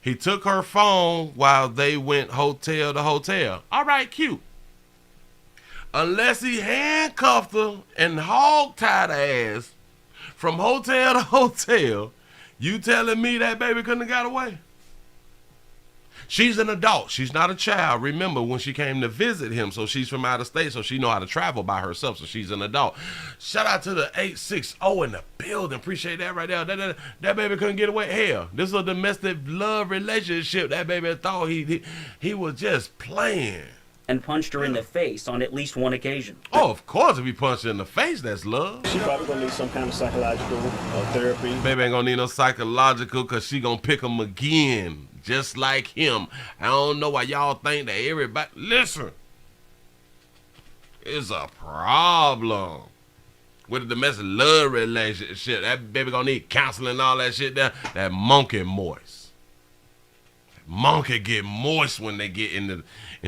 He took her phone while they went hotel to hotel. All right, cute. Unless he handcuffed her and hog-tied her ass from hotel to hotel, you telling me that baby couldn't have got away? She's an adult. She's not a child. Remember when she came to visit him, so she's from out of state, so she know how to travel by herself, so she's an adult. Shout out to the 860 in the building. Appreciate that right there. That baby couldn't get away. Hell, this is a domestic love relationship. That baby thought he was just playing. And punched her in the face on at least one occasion. Oh, of course, if he punched her in the face, that's love. She probably gonna need some kind of psychological therapy. Baby ain't gonna need no psychological, because she gonna pick him again, just like him. I don't know why y'all think that everybody... Listen, it's a problem with a domestic love relationship. That baby gonna need counseling and all that shit there. That monkey moist. Monkey get moist when they get in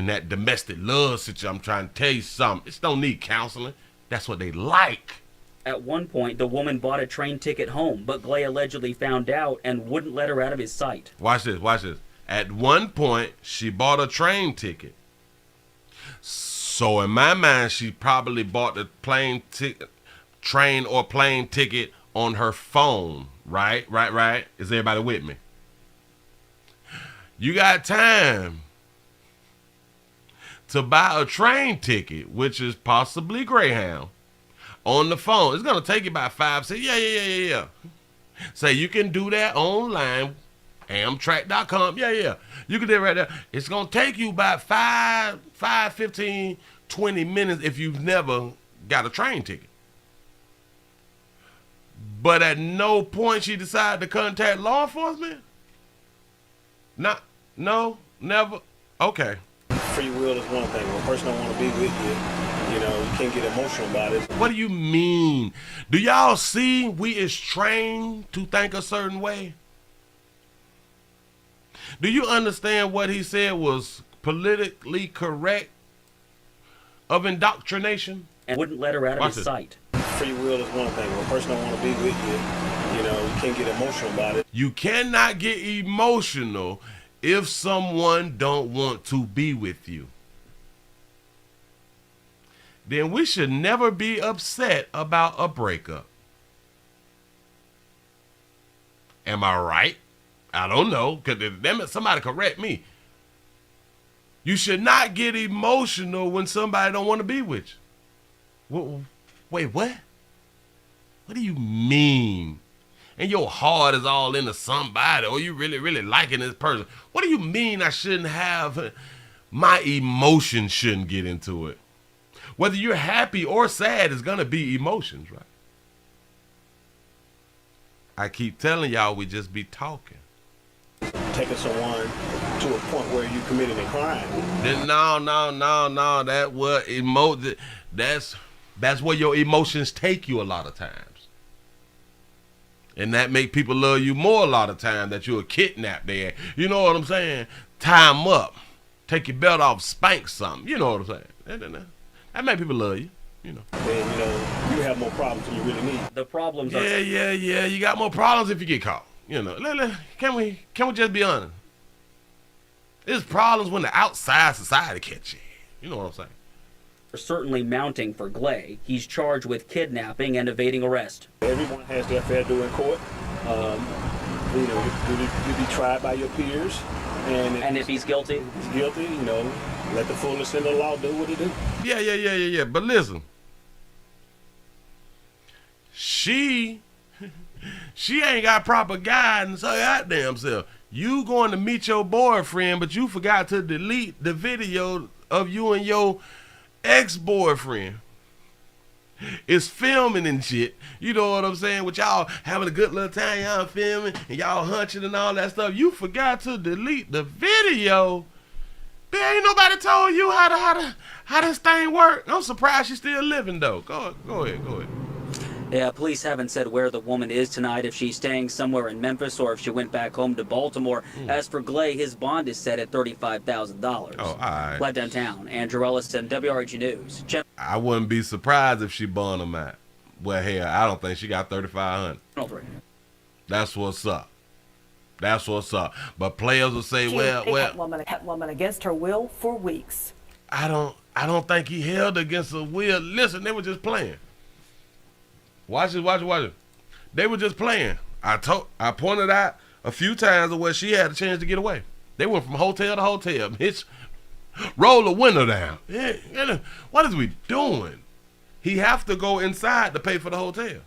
that domestic love situation. I'm trying to tell you something. It don't need counseling. That's what they like. At one point, the woman bought a train ticket home, but Glay allegedly found out and wouldn't let her out of his sight. Watch this. At one point, she bought a train ticket. So in my mind, she probably bought the train or plane ticket on her phone. Right? Is everybody with me? You got time to buy a train ticket, which is possibly Greyhound, on the phone. It's going to take you about 5 6. Yeah. Say you can do that online, Amtrak.com. Yeah. You can do it right there. It's going to take you about 15, 20 minutes if you've never got a train ticket. But at no point she decided to contact law enforcement? No, never. Okay. Free will is one thing. When a person don't want to be with you, you can't get emotional about it. What do you mean? Do y'all see we is trained to think a certain way? Do you understand what he said was politically correct of indoctrination? And wouldn't let her out of his sight. Free will is one thing. When a person don't want to be with you, you can't get emotional about it. You cannot get emotional if someone don't want to be with you. Then we should never be upset about a breakup. Am I right? I don't know. Somebody correct me. You should not get emotional when somebody don't want to be with you. Wait, what? What do you mean? And your heart is all into somebody, or you really, really liking this person. What do you mean I shouldn't have, my emotions shouldn't get into it? Whether you're happy or sad, it's going to be emotions, right? I keep telling y'all we just be talking. Taking someone to a point where you committed a crime. No. That's where your emotions take you a lot of times. And that make people love you more a lot of times, that you're kidnapped there. You know what I'm saying? Tie them up. Take your belt off, spank something. You know what I'm saying? That make people love you. You know. And, you have more problems than you really need. The problems are... Yeah. You got more problems if you get caught. You know. Can we just be honest? There's problems when the outside society catch you. You know what I'm saying? Certainly mounting for Glay. He's charged with kidnapping and evading arrest. Everyone has their fair due in court. You'll be tried by your peers. And if he's guilty? If he's guilty, let the fullness of the law do what it do. Yeah. But listen. She ain't got proper guidance her goddamn self. You going to meet your boyfriend, but you forgot to delete the video of you and your ex-boyfriend is filming and shit. You know what I'm saying? With y'all having a good little time, y'all filming and y'all hunching and all that stuff. You forgot to delete the video. There ain't nobody told you how this thing work. I'm surprised she's still living though. Go ahead. Yeah, police haven't said where the woman is tonight, if she's staying somewhere in Memphis or if she went back home to Baltimore. As for Glay, his bond is set at $35,000. Oh, all right. Live downtown. Andrew Ellison, WRG News. I wouldn't be surprised if she bond him out. Well, hell, I don't think she got $3,500. That's what's up. But players will say, well, That woman against her will for weeks. I don't think he held against her will. Listen, they were just playing. Watch it. They were just playing. I pointed out a few times where she had a chance to get away. They went from hotel to hotel. Bitch, roll the window down. What is we doing? He have to go inside to pay for the hotel.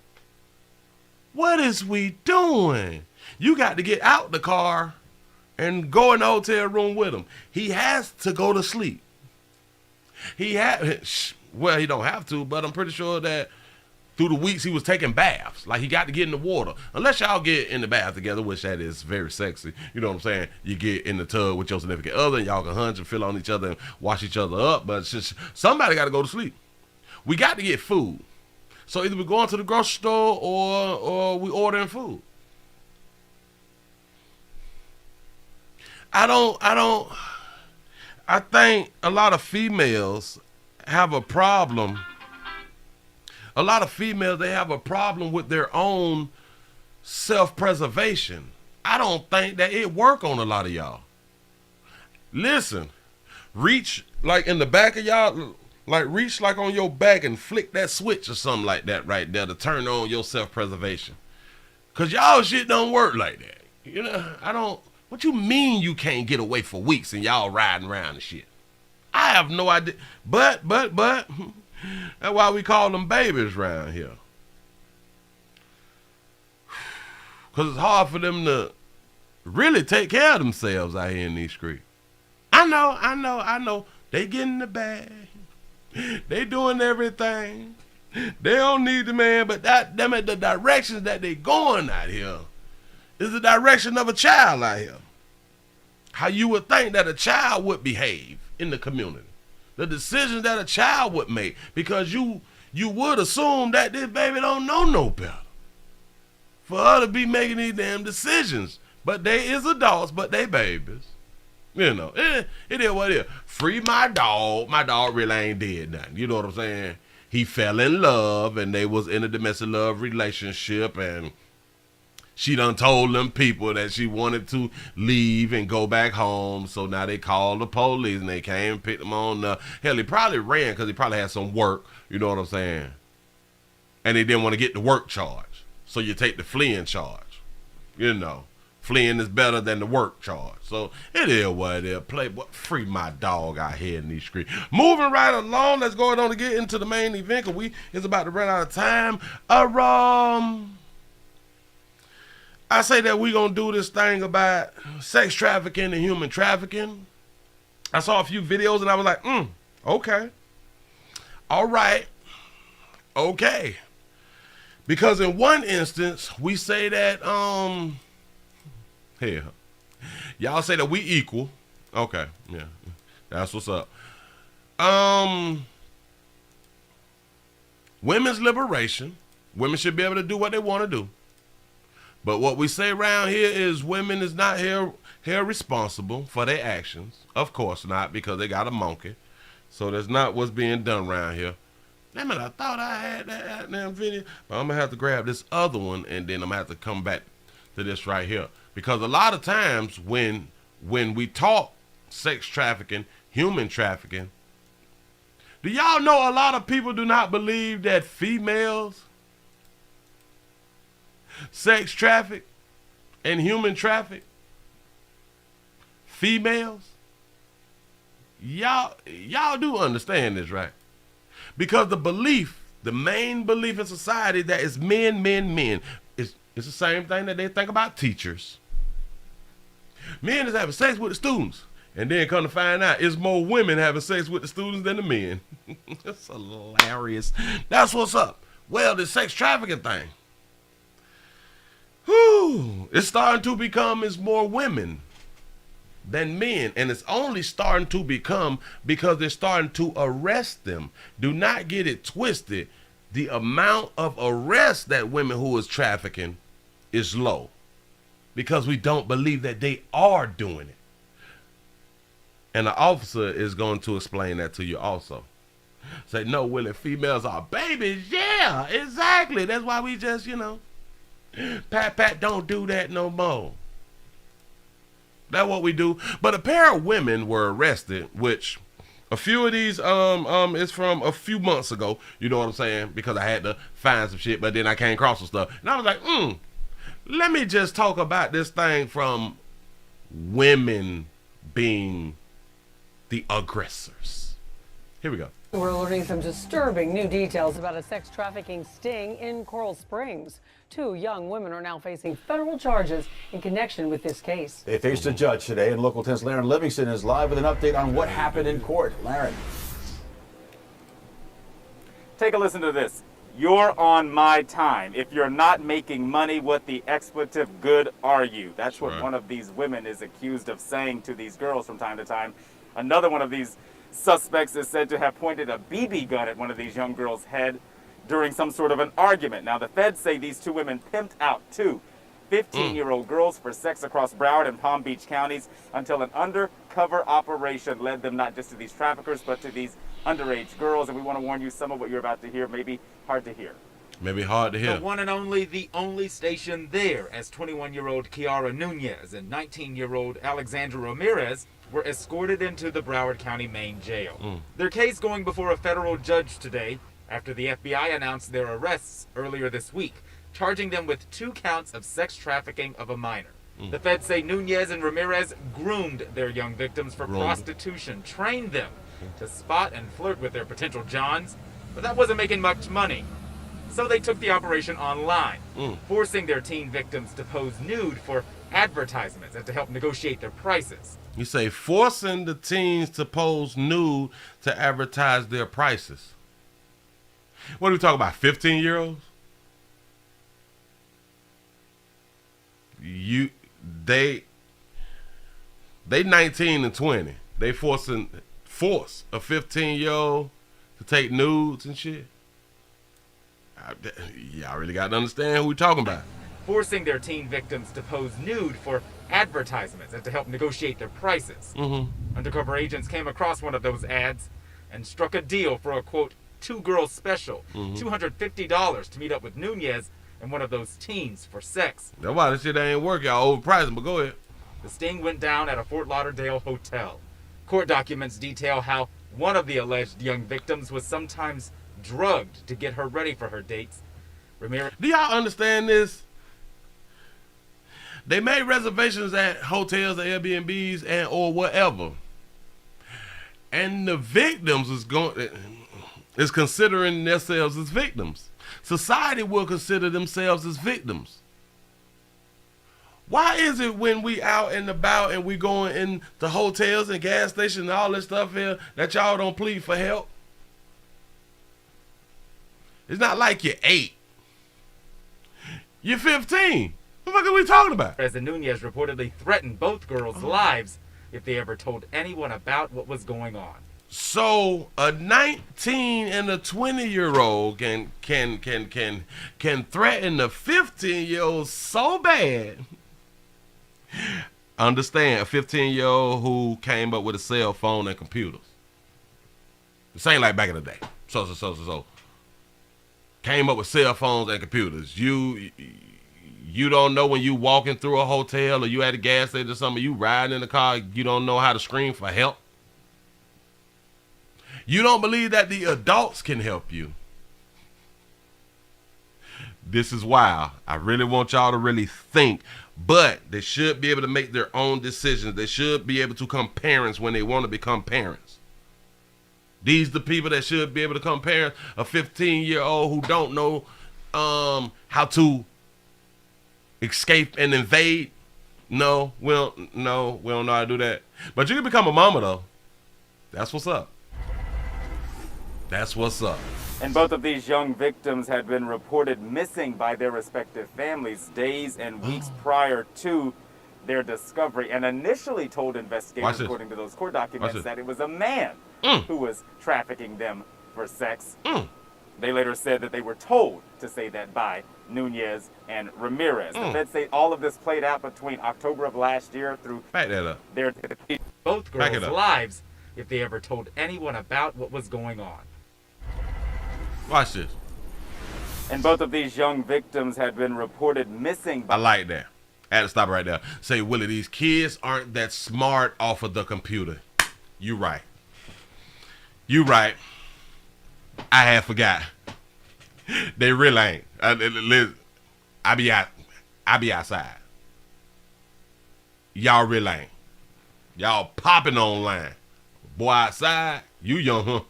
What is we doing? You got to get out the car and go in the hotel room with him. He has to go to sleep. He don't have to, but I'm pretty sure that through the weeks he was taking baths. Like he got to get in the water. Unless y'all get in the bath together, which that is very sexy. You know what I'm saying? You get in the tub with your significant other and y'all can hunch and feel on each other and wash each other up. But it's just, somebody got to go to sleep. We got to get food. So either we're going to the grocery store or we ordering food. I think a lot of females have a problem. A lot of females, they have a problem with their own self-preservation. I don't think that it work on a lot of y'all. Listen, reach like in the back of y'all, like reach like on your back and flick that switch or something like that right there to turn on your self-preservation. Cause y'all shit don't work like that. You know, what you mean you can't get away for weeks and y'all riding around and shit? I have no idea. But that's why we call them babies around here. Because it's hard for them to really take care of themselves out here in these streets. I know. They get in the bag. They doing everything. They don't need the man, but the directions that they going out here is the direction of a child out here. How you would think that a child would behave in the community. The decisions that a child would make, because you would assume that this baby don't know no better for her to be making these damn decisions. But they is adults, but they babies. You know, it is what it is. Free my dog. My dog really ain't did nothing. You know what I'm saying? He fell in love and they was in a domestic love relationship, and she done told them people that she wanted to leave and go back home. So now they called the police and they came and picked him on. Hell, he probably ran because he probably had some work. You know what I'm saying? And they didn't want to get the work charge. So you take the fleeing charge. You know, fleeing is better than the work charge. So it is what it is. Free my dog out here in these streets. Moving right along, let's go on to get into the main event, because it's about to run out of time. I say that we gonna do this thing about sex trafficking and human trafficking. I saw a few videos and I was like, okay. All right. Okay. Because in one instance, we say that, here, y'all say that we equal. Okay, yeah, that's what's up. Women's liberation. Women should be able to do what they want to do. But what we say around here is women is not here responsible for their actions. Of course not, because they got a monkey. So that's not what's being done around here. Damn it, I thought I had that damn video. But I'm going to have to grab this other one, and then I'm going to have to come back to this right here. Because a lot of times when we talk sex trafficking, human trafficking, do y'all know a lot of people do not believe that females sex traffic and human traffic? Females? Y'all do understand this, right? Because the main belief in society that is men. It's the same thing that they think about teachers. Men is having sex with the students, and then come to find out it's more women having sex with the students than the men. That's hilarious. That's what's up. Well, the sex trafficking thing, it's starting to become more women than men, and it's only starting to become because they're starting to arrest them. Do not get it twisted. The amount of arrests that women who is trafficking is low because we don't believe that they are doing it. And the officer is going to explain that to you also. Say, no, Willie, females are babies. Yeah, exactly. That's why we just, pat, don't do that no more. That's what we do. But a pair of women were arrested, which a few of these is from a few months ago. You know what I'm saying? Because I had to find some shit, but then I came across some stuff. And I was like, let me just talk about this thing from women being the aggressors. Here we go. We're learning some disturbing new details about a sex trafficking sting in Coral Springs. 2 young women are now facing federal charges in connection with this case. They faced a judge today, and Local 10's Laren Livingston is live with an update on what happened in court. Laren. Take a listen to this. You're on my time. If you're not making money, what the expletive good are you? That's what one of these women is accused of saying to these girls from time to time. Another one of these suspects is said to have pointed a BB gun at one of these young girls' head during some sort of an argument. Now, the feds say these 2 women pimped out 2 15-year-old girls for sex across Broward and Palm Beach counties until an undercover operation led them not just to these traffickers, but to these underage girls. And we want to warn you, some of what you're about to hear may be hard to hear. Maybe hard to hear. The one and only, the only station there, as 21-year-old Kiara Nunez and 19-year-old Alexandra Ramirez were escorted into the Broward County main jail. Their case going before a federal judge today after the FBI announced their arrests earlier this week, charging them with 2 counts of sex trafficking of a minor. The feds say Nunez and Ramirez groomed their young victims for prostitution, trained them to spot and flirt with their potential Johns, but that wasn't making much money. So they took the operation online, forcing their teen victims to pose nude for advertisements and to help negotiate their prices. You say forcing the teens to pose nude to advertise their prices. What are we talking about, 15-year-olds? They 19 and 20. They force a 15-year-old to take nudes and shit. Y'all really got to understand who we're talking about. Forcing their teen victims to pose nude for advertisements and to help negotiate their prices. Undercover agents came across one of those ads and struck a deal for a, quote, 2-girl special, $250 to meet up with Nunez and one of those teens for sex. That's why this shit ain't work. Y'all overpricing, but go ahead. The sting went down at a Fort Lauderdale hotel. Court documents detail how one of the alleged young victims was sometimes drugged to get her ready for her dates. Ramirez. Do y'all understand this? They made reservations at hotels, Airbnbs, and or whatever. And the victims is considering themselves as victims. Society will consider themselves as victims. Why is it when we out and about and we going into hotels and gas stations and all this stuff here that y'all don't plead for help? It's not like you're 8. You're 15. What the fuck are we talking about? President Nunez reportedly threatened both girls' lives if they ever told anyone about what was going on. So a 19 and a 20-year-old can threaten a 15-year-old so bad. Understand, a 15-year-old who came up with a cell phone and computers. This ain't like back in the day. So. Came up with cell phones and computers. You don't know when you walking through a hotel or you at a gas station or something, you riding in the car, you don't know how to scream for help. You don't believe that the adults can help you. This is wild. I really want y'all to really think, but they should be able to make their own decisions. They should be able to become parents when they want to become parents. These the people that should be able to become parents. A 15-year-old who don't know how to escape and invade. No, we don't know how to do that. But you can become a mama though. That's what's up. That's what's up. And both of these young victims had been reported missing by their respective families days and weeks prior to their discovery, and initially told investigators, according to those court documents, that it was a man who was trafficking them for sex. They later said that they were told to say that by Nunez and Ramirez. The feds say all of this played out between October of last year through their both girls' lives if they ever told anyone about what was going on. Watch this. And both of these young victims had been reported missing. I like that. I had to stop right there. Say, Willie, these kids aren't that smart off of the computer. You right. You right. I had forgot. They really ain't. I be outside. Y'all really ain't. Y'all popping online. Boy, outside, you young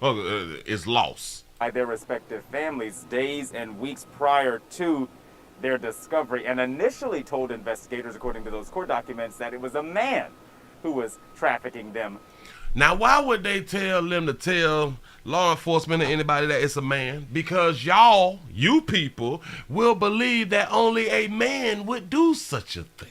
is lost. By their respective families days and weeks prior to their discovery, and initially told investigators, according to those court documents, that it was a man who was trafficking them. Now, why would they tell them to tell law enforcement or anybody that it's a man? Because you people, will believe that only a man would do such a thing.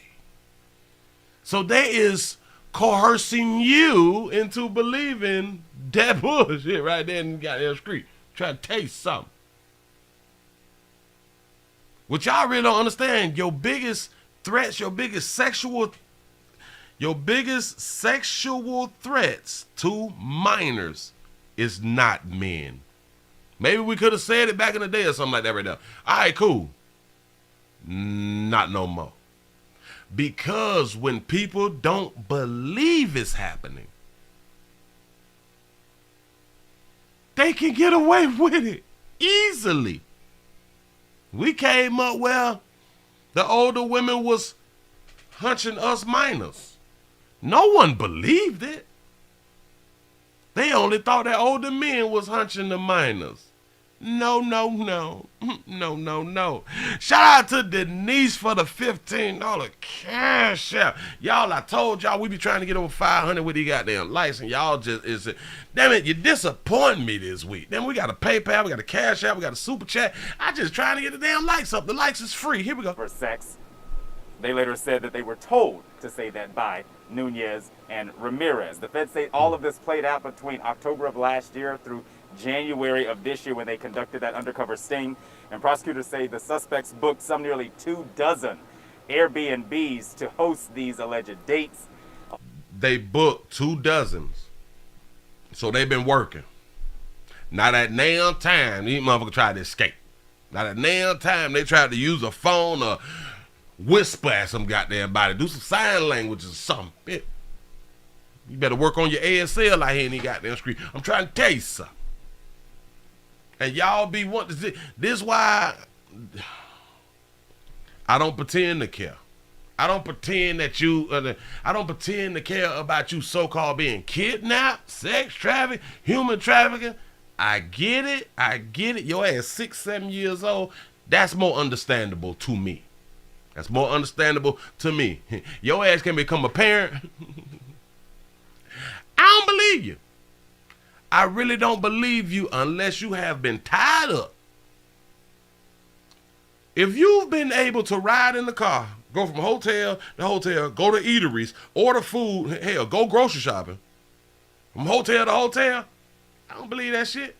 So they is coercing you into believing that bullshit right there in the goddamn street. Try to tell you something. What y'all really don't understand, your biggest threats, your biggest sexual threats to minors is not men. Maybe we could have said it back in the day or something like that right now. All right, cool. Not no more. Because when people don't believe it's happening, they can get away with it easily. We came up where the older women was hunching us minors. No one believed it. They only thought that older men was hunching the minors. No. Shout out to Denise for the $15 cash out. Y'all, I told y'all we be trying to get over 500 with these goddamn likes, and y'all just damn it, you disappointing me this week. Then we got a PayPal, we got a cash out, we got a super chat. I just trying to get the damn likes up. The likes is free. Here we go. For sex. They later said that they were told to say that by Nunez and Ramirez. The feds say all of this played out between October of last year through January of this year when they conducted that undercover sting. And prosecutors say the suspects booked some nearly 24 Airbnbs to host these alleged dates. They booked 24. So they've been working. Now that now time, these motherfuckers tried to escape. Now that now time, they tried to use a phone or whisper at some goddamn body, do some sign language or something. You better work on your ASL out here in the goddamn street. I'm trying to tell you something. And y'all be wanting to see. This why I don't pretend to care. I don't pretend that I don't pretend to care about you so-called being kidnapped, sex trafficked, human trafficking. I get it. Your ass 6, 7 years old. That's more understandable to me. That's more understandable to me. Your ass can become a parent. I don't believe you. I really don't believe you unless you have been tied up. If you've been able to ride in the car, go from hotel to hotel, go to eateries, order food, hell, go grocery shopping, from hotel to hotel, I don't believe that shit.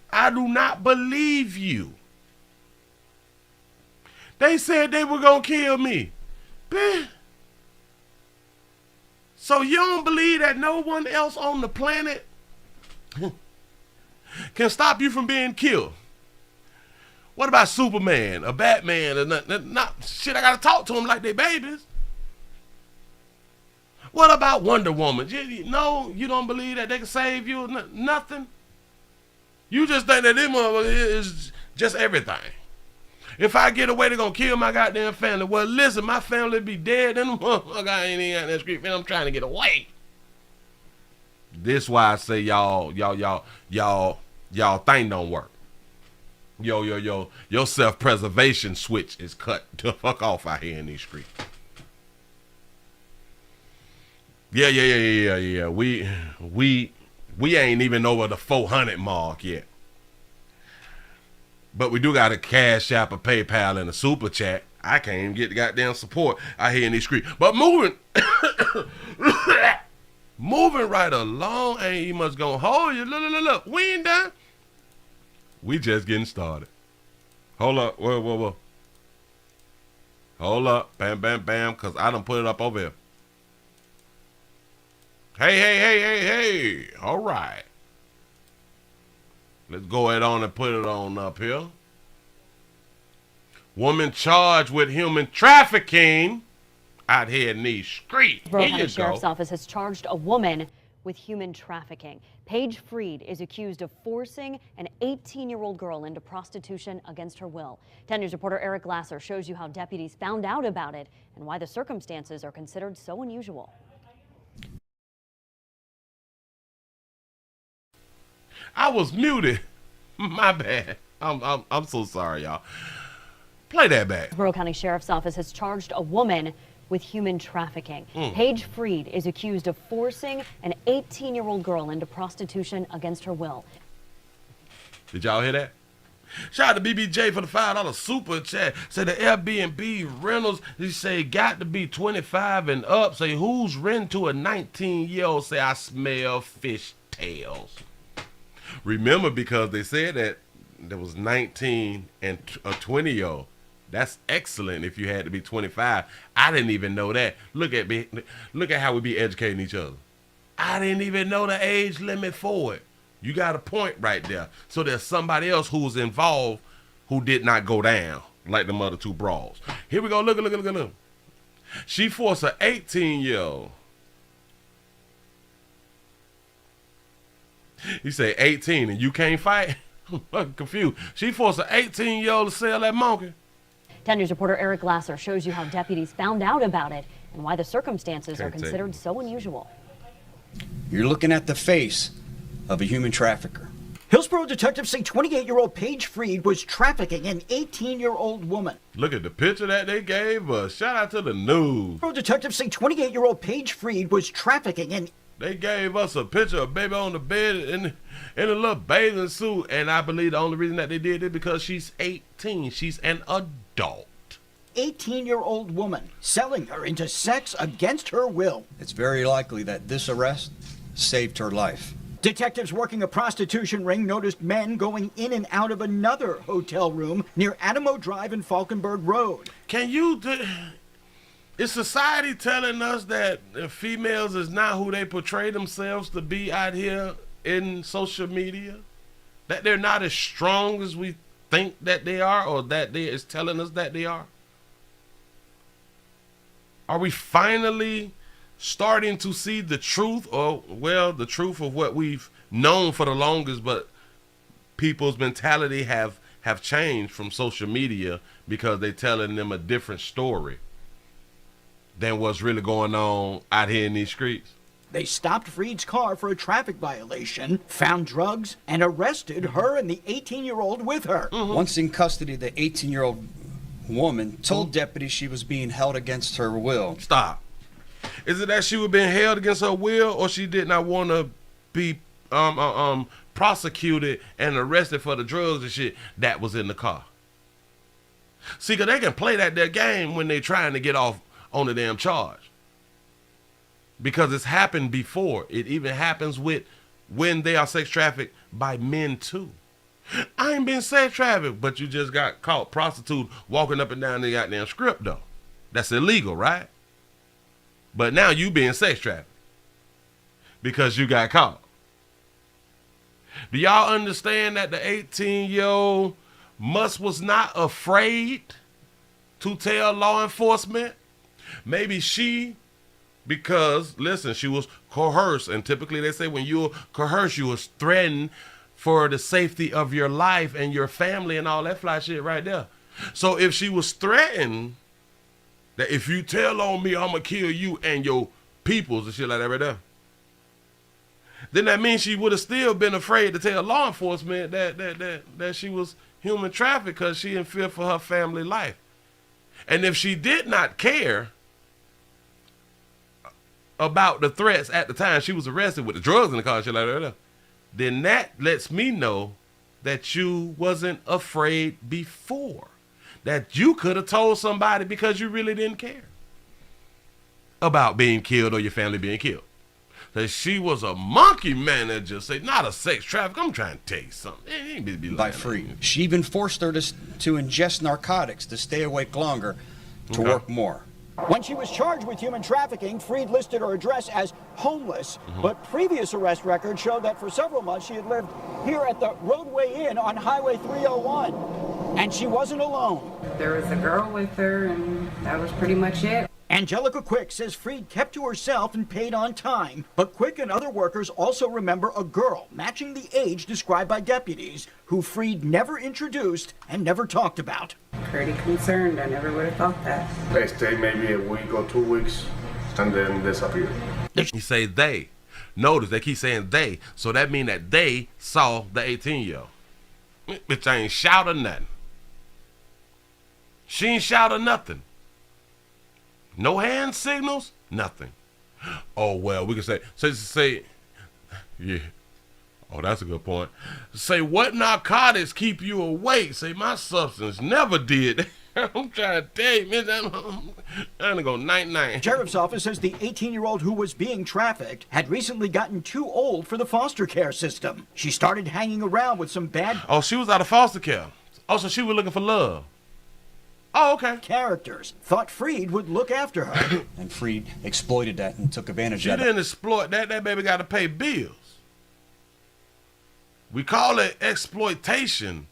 I do not believe you. They said they were going to kill me. So you don't believe that no one else on the planet can stop you from being killed? What about Superman, or Batman, or not shit, I gotta talk to them like they babies. What about Wonder Woman? No, you don't believe that they can save you? Nothing? You just think that them is just everything. If I get away, they're gonna kill my goddamn family. Well, listen, my family be dead, and I ain't even out in that street, man. I'm trying to get away. This why I say y'all thing don't work. Your self-preservation switch is cut to fuck off out here in these streets. Yeah. We ain't even over the 400 mark yet. But we do got a Cash App, a PayPal, and a Super Chat. I can't even get the goddamn support out here in these streets. But moving right along, ain't you much gonna hold you. Look, we ain't done. We just getting started. Hold up, whoa. Hold up, bam, cause I done put it up over here. Hey, all right. Let's go ahead on and put it on up here. Woman charged with human trafficking out here in these streets. Fulton County Sheriff's Office has charged a woman with human trafficking. Paige Freed is accused of forcing an 18-year-old girl into prostitution against her will. 10 News reporter Eric Glasser shows you how deputies found out about it and why the circumstances are considered so unusual. I was muted. My bad. I'm so sorry, y'all. Play that back. Fulton County Sheriff's Office has charged a woman with human trafficking. Paige Freed is accused of forcing an 18-year-old girl into prostitution against her will. Did y'all hear that? Shout out to BBJ for the $5 super chat. Say the Airbnb rentals, they say got to be 25 and up. Say who's renting to a 19-year-old? Say I smell fish tails. Remember, because they said that there was 19 and a 20-year-old. That's excellent if you had to be 25. I didn't even know that. Look at how we be educating each other. I didn't even know the age limit for it. You got a point right there. So there's somebody else who's involved who did not go down like the other two brawls. Here we go. Look. She forced an 18-year-old. You say 18 and you can't fight? I'm confused. She forced an 18-year-old to sell that monkey. 10 News reporter Eric Glasser shows you how deputies found out about it and why the circumstances are considered so unusual. You're looking at the face of a human trafficker. Hillsborough detectives say 28-year-old Paige Freed was trafficking an 18-year-old woman. Look at the picture that they gave us. Shout out to the news. Hillsborough detectives say 28-year-old Paige Freed was trafficking an... They gave us a picture of baby on the bed in a little bathing suit, and I believe the only reason that they did it because she's 18. She's an adult. 18-year-old woman selling her into sex against her will. It's very likely that this arrest saved her life. Detectives working a prostitution ring noticed men going in and out of another hotel room near Adamo Drive and Falkenberg Road. Is society telling us that females is not who they portray themselves to be out here in social media? That they're not as strong as we think that they are, or that they is telling us that they are? Are we finally starting to see the truth, or, well, the truth of what we've known for the longest, but people's mentality have have changed from social media because they're telling them a different story than what's really going on out here in these streets. They stopped Freed's car for a traffic violation, found drugs, and arrested her and the 18-year-old with her. Once in custody, the 18-year-old woman told deputies she was being held against her will. Stop. Is it that she was being held against her will, or she did not want to be prosecuted and arrested for the drugs and shit that was in the car? See, because they can play their game when they're trying to get off on the damn charge. Because it's happened before. It even happens with when they are sex trafficked by men too. I ain't been sex trafficked, but you just got caught prostitute walking up and down the goddamn strip though. That's illegal, right? But now you being sex trafficked because you got caught. Do y'all understand that the 18-year-old was not afraid to tell law enforcement? Maybe because, listen, she was coerced. And typically they say when you're coerced, you was threatened for the safety of your life and your family and all that fly shit right there. So if she was threatened that if you tell on me, I'm going to kill you and your peoples and shit like that right there, then that means she would have still been afraid to tell law enforcement that she was human trafficked because she in fear for her family life. And if she did not care about the threats at the time she was arrested with the drugs in the car and shit like that, then that lets me know that you wasn't afraid before. That you could have told somebody because you really didn't care about being killed or your family being killed. That she was a monkey manager, say not a sex trafficker. I'm trying to tell you something. It ain't be by Freed. She even forced her to ingest narcotics to stay awake longer, to work more. When she was charged with human trafficking, Freed listed her address as homeless, but previous arrest records showed that for several months she had lived here at the Roadway Inn on Highway 301. And she wasn't alone. There was a girl with her, and that was pretty much it. Angelica Quick says Freed kept to herself and paid on time, but Quick and other workers also remember a girl matching the age described by deputies who Freed never introduced and never talked about. Pretty concerned. I never would have thought that. They stay maybe a week or 2 weeks and then disappear. You say they. Notice they keep saying they, so that means that they saw the 18-year-old. Bitch ain't shout or nothing. She ain't shout or nothing. No hand signals, nothing. Oh, well, we can say, yeah. Oh, that's a good point. Say, what narcotics keep you awake? Say, my substance never did. I'm trying to tell you, man. I'm gonna go night-night. Sheriff's office says the 18-year-old who was being trafficked had recently gotten too old for the foster care system. She started hanging around with some bad... Oh, she was out of foster care. Oh, so she was looking for love. Oh, okay. Characters thought Freed would look after her. And Freed exploited that and took advantage of it. She didn't exploit that. That baby got to pay bills. We call it exploitation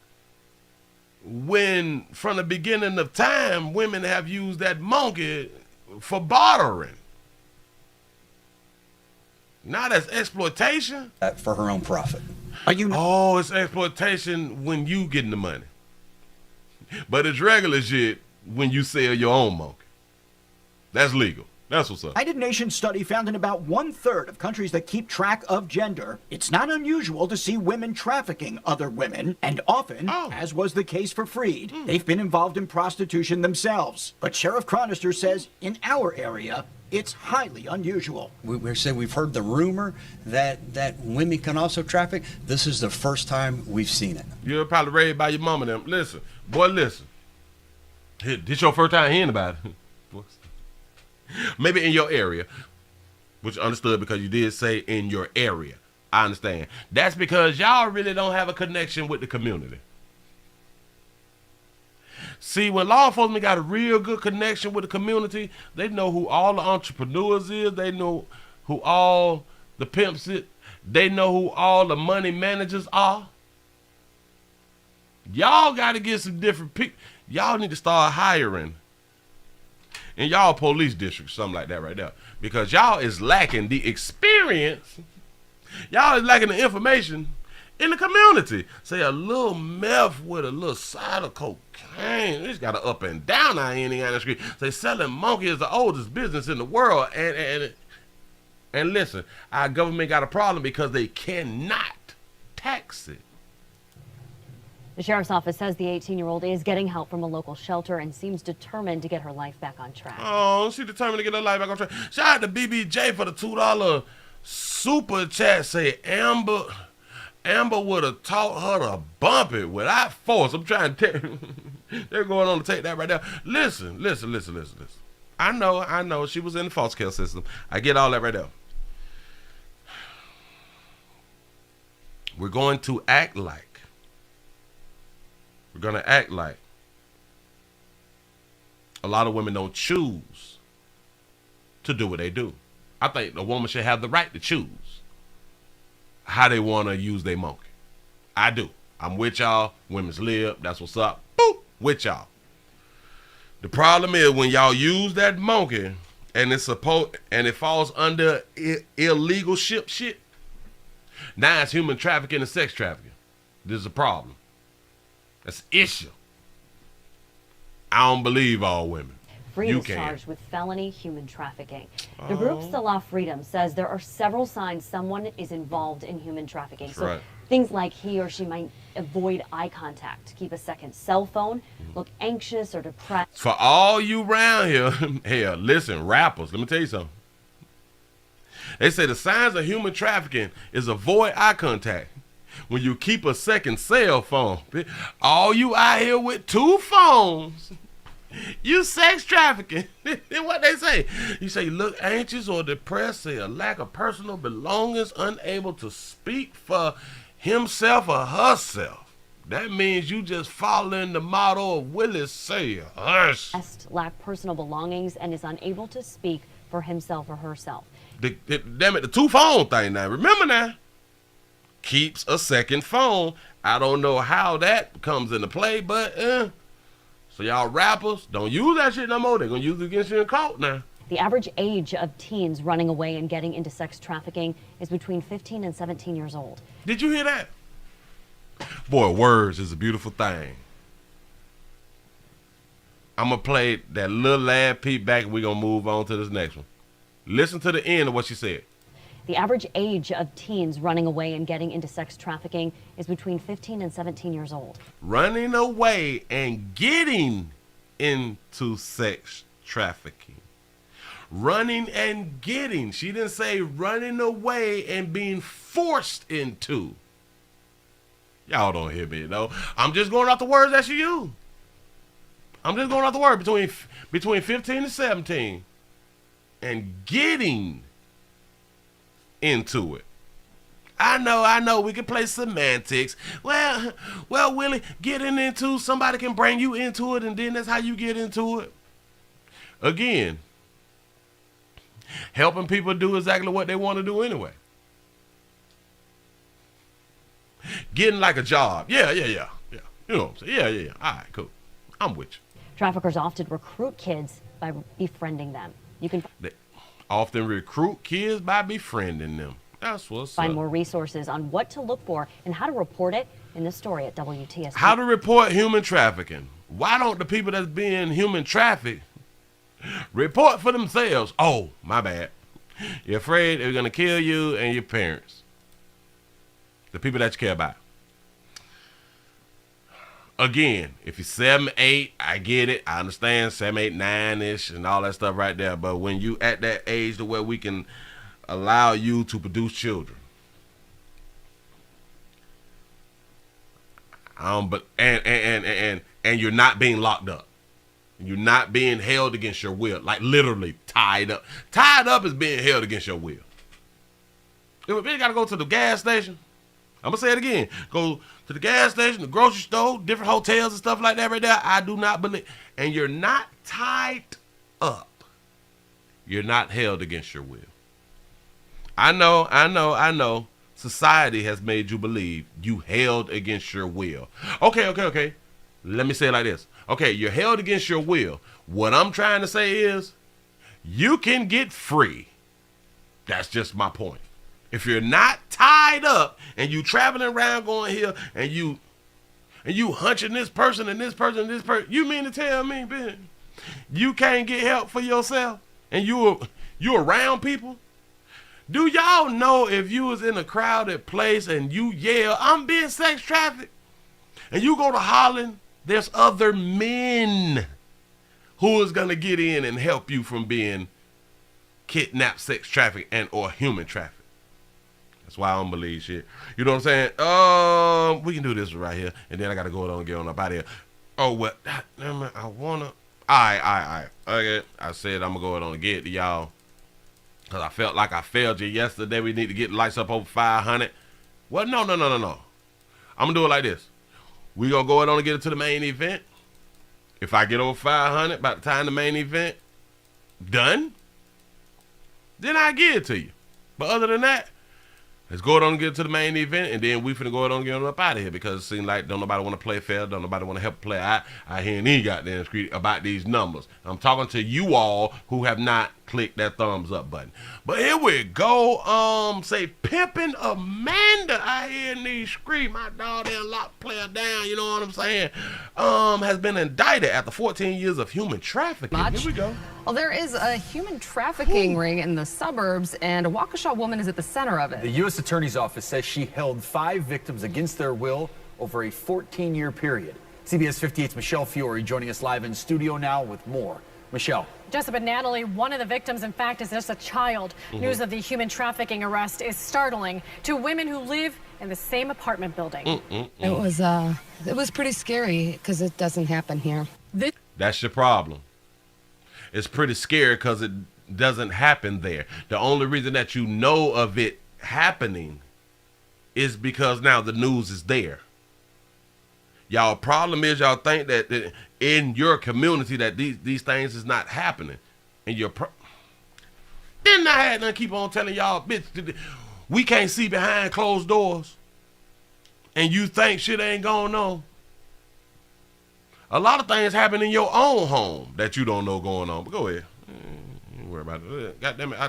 when, from the beginning of time, women have used that monkey for bartering. Now that's exploitation. For her own profit. Oh, it's exploitation when you getting the money. But it's regular shit when you sell your own monkey. That's legal. That's what's up. United Nations study found in about 1/3 of countries that keep track of gender, it's not unusual to see women trafficking other women, and often, as was the case for Freed, they've been involved in prostitution themselves. But Sheriff Chronister says in our area, it's highly unusual. We've heard the rumor that women can also traffic. This is the first time we've seen it. You're probably raised by your mama them. Listen, boy, listen. This your first time hearing about it. Maybe in your area, which understood because you did say in your area. I understand. That's because y'all really don't have a connection with the community. See, when law enforcement got a real good connection with the community, they know who all the entrepreneurs is. They know who all the pimps is. They know who all the money managers are. Y'all got to get some different people. Y'all need to start hiring in y'all police districts, something like that right there. Because y'all is lacking the experience. Y'all is lacking the information in the community. Say a little meth with a little side of cocaine. It's got an up and down out here in Indiana Street. Say selling monkey is the oldest business in the world. And listen, our government got a problem because they cannot tax it. The sheriff's office says the 18-year-old is getting help from a local shelter and seems determined to get her life back on track. Oh, she's determined to get her life back on track. Shout out to BBJ for the $2 super chat. Say Amber would have taught her to bump it without force. I'm trying to tell you. They're going on to take that right now. Listen. I know. She was in the foster care system. I get all that right there. We're going to act like. We're going to act like a lot of women don't choose to do what they do. I think a woman should have the right to choose how they want to use their monkey. I do. I'm with y'all. Women's lib. That's what's up. Boop. With y'all. The problem is when y'all use that monkey and it falls under illegal shit. Now it's human trafficking and sex trafficking. This is a problem. That's an issue. I don't believe all women. Freed is charged with felony human trafficking. The group Salah Freedom says there are several signs someone is involved in human trafficking. So right. Things like he or she might avoid eye contact, keep a second cell phone, look anxious or depressed. For all you around here, listen, rappers, let me tell you something. They say the signs of human trafficking is avoid eye contact. When you keep a second cell phone, all you out here with 2 phones, you sex trafficking. What they say? You say you look anxious or depressed, say a lack of personal belongings, unable to speak for himself or herself. That means you just following the motto of Willie say, hush. Lack personal belongings and is unable to speak for himself or herself. Damn it, the 2 phone thing now. Remember now. Keeps a second phone. I don't know how that comes into play, but so y'all rappers, don't use that shit no more. They're going to use it against you in court now. The average age of teens running away and getting into sex trafficking is between 15 and 17 years old. Did you hear that? Boy, words is a beautiful thing. I'm going to play that little lad peep back and we're going to move on to this next one. Listen to the end of what she said. The average age of teens running away and getting into sex trafficking is between 15 and 17 years old. Running away and getting into sex trafficking. Running and getting. She didn't say running away and being forced into. Y'all don't hear me, though. I'm just going off the words that she used. I'm just going off the word between 15 and 17 and getting into it. I know we can play semantics. Well, Willie, getting into, somebody can bring you into it and then that's how you get into it. Again, helping people do exactly what they want to do anyway. Getting like a job. Yeah. You know what I'm saying? Yeah. All right, cool. I'm with you. Traffickers often recruit kids by befriending them. They often recruit kids by befriending them. That's what's Find up. more resources on what to look for and how to report it in this story at WTSP. How to report human trafficking. Why don't the people that's being human trafficked report for themselves? Oh, my bad. You're afraid they're going to kill you and your parents. The people that you care about. Again, if you're 7, 8, I get it. I understand 7, 8, 9-ish and all that stuff right there. But when you at that age to where we can allow you to produce children. But and you're not being locked up. You're not being held against your will. Like literally tied up. Tied up is being held against your will. If you gotta go to the gas station, I'm gonna say it again. Go to the gas station, the grocery store, different hotels and stuff like that right there. I do not believe. And you're not tied up. You're not held against your will. I know. Society has made you believe you held against your will. Okay. Let me say it like this. Okay, you're held against your will. What I'm trying to say is you can get free. That's just my point. If you're not tied up and you traveling around going here and you hunching this person and this person and this person, you mean to tell me, Ben, you can't get help for yourself and you around people? Do y'all know if you was in a crowded place and you yell, I'm being sex trafficked, and you go to Holland, there's other men who is going to get in and help you from being kidnapped, sex trafficked, and or human trafficked. That's why I don't believe shit. You know what I'm saying? We can do this right here, and then I got to go on and get on up out of here. Oh, what? I want to. All right. Okay, I said I'm going to go on and get to y'all. Because I felt like I failed you yesterday. We need to get lights up over 500. Well, no. I'm going to do it like this. We going to go on and get it to the main event. If I get over 500 by the time the main event done, then I give it to you. But other than that, let's go on and get to the main event, and then we finna go on and get on up out of here because it seems like don't nobody want to play fair, don't nobody want to help play. I hear any goddamn scream about these numbers. I'm talking to you all who have not clicked that thumbs up button. But here we go. Say Pimpin Amanda, I hear these scream. My dog there locked player down. You know what I'm saying? Has been indicted after 14 years of human trafficking. Here we go. Well, there is a human trafficking ring in the suburbs, and a Waukesha woman is at the center of it. The U.S. Attorney's Office says she held 5 victims against their will over a 14-year period. CBS 58's Michelle Fiore joining us live in studio now with more. Michelle. Jessup and Natalie, one of the victims, in fact, is just a child. News of the human trafficking arrest is startling to women who live in the same apartment building. It was pretty scary because it doesn't happen here. That's your problem. It's pretty scary because it doesn't happen there. The only reason that you know of it happening is because now the news is there. Y'all problem is y'all think that in your community that these things is not happening. And then I had to keep on telling y'all, bitch, we can't see behind closed doors. And you think shit ain't going on. A lot of things happen in your own home that you don't know going on. But go ahead. Don't worry about it. God damn it.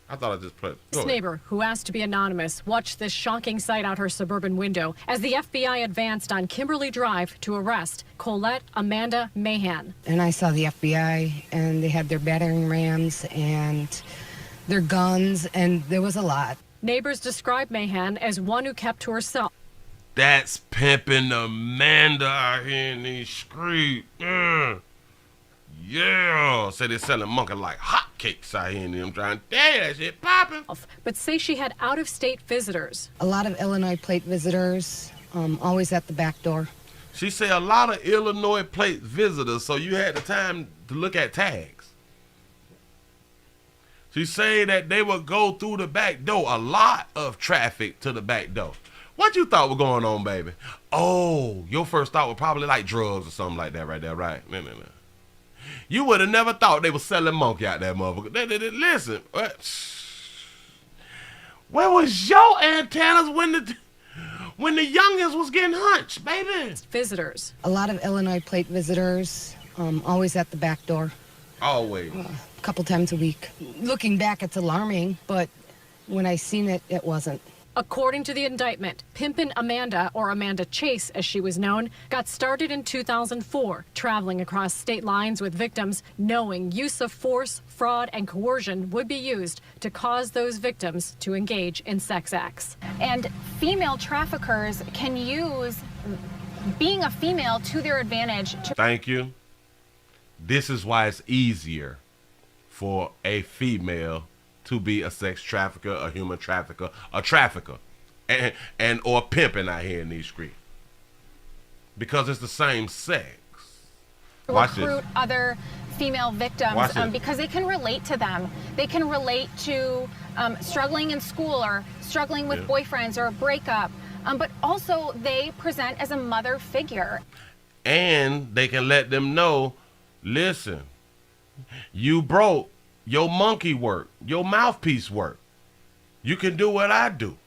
I thought I just played. This neighbor, who asked to be anonymous, watched this shocking sight out her suburban window as the FBI advanced on Kimberly Drive to arrest Colette Amanda Mahan. And I saw the FBI, and they had their battering rams and their guns, and there was a lot. Neighbors described Mahan as one who kept to herself. That's Pimpin Amanda out here in these streets. Yeah. Say they're selling monkey like hotcakes out here in them trying to tell you that shit popping. But say she had out-of-state visitors. A lot of Illinois plate visitors, always at the back door. She said a lot of Illinois plate visitors, so you had the time to look at tags. She said that they would go through the back door. A lot of traffic to the back door. What you thought was going on, baby? Oh, your first thought was probably like drugs or something like that right there, right? No. You would have never thought they were selling monkey out there, motherfucker. Listen, where was your antennas when the youngest was getting hunched, baby? Visitors. A lot of Illinois plate visitors, always at the back door. Always. A couple times a week. Looking back, it's alarming, but when I seen it, it wasn't. According to the indictment, Pimpin Amanda, or Amanda Chase as she was known, got started in 2004, traveling across state lines with victims, knowing use of force, fraud, and coercion would be used to cause those victims to engage in sex acts. And female traffickers can use being a female to their advantage. Thank you. This is why it's easier for a female to be a sex trafficker, a human trafficker, a trafficker, and or pimping out here in these streets. Because it's the same sex. Recruit other female victims because they can relate to them. They can relate to struggling in school or struggling with boyfriends or a breakup. But also they present as a mother figure. And they can let them know, listen, you broke. Your monkey work, your mouthpiece work. You can do what I do.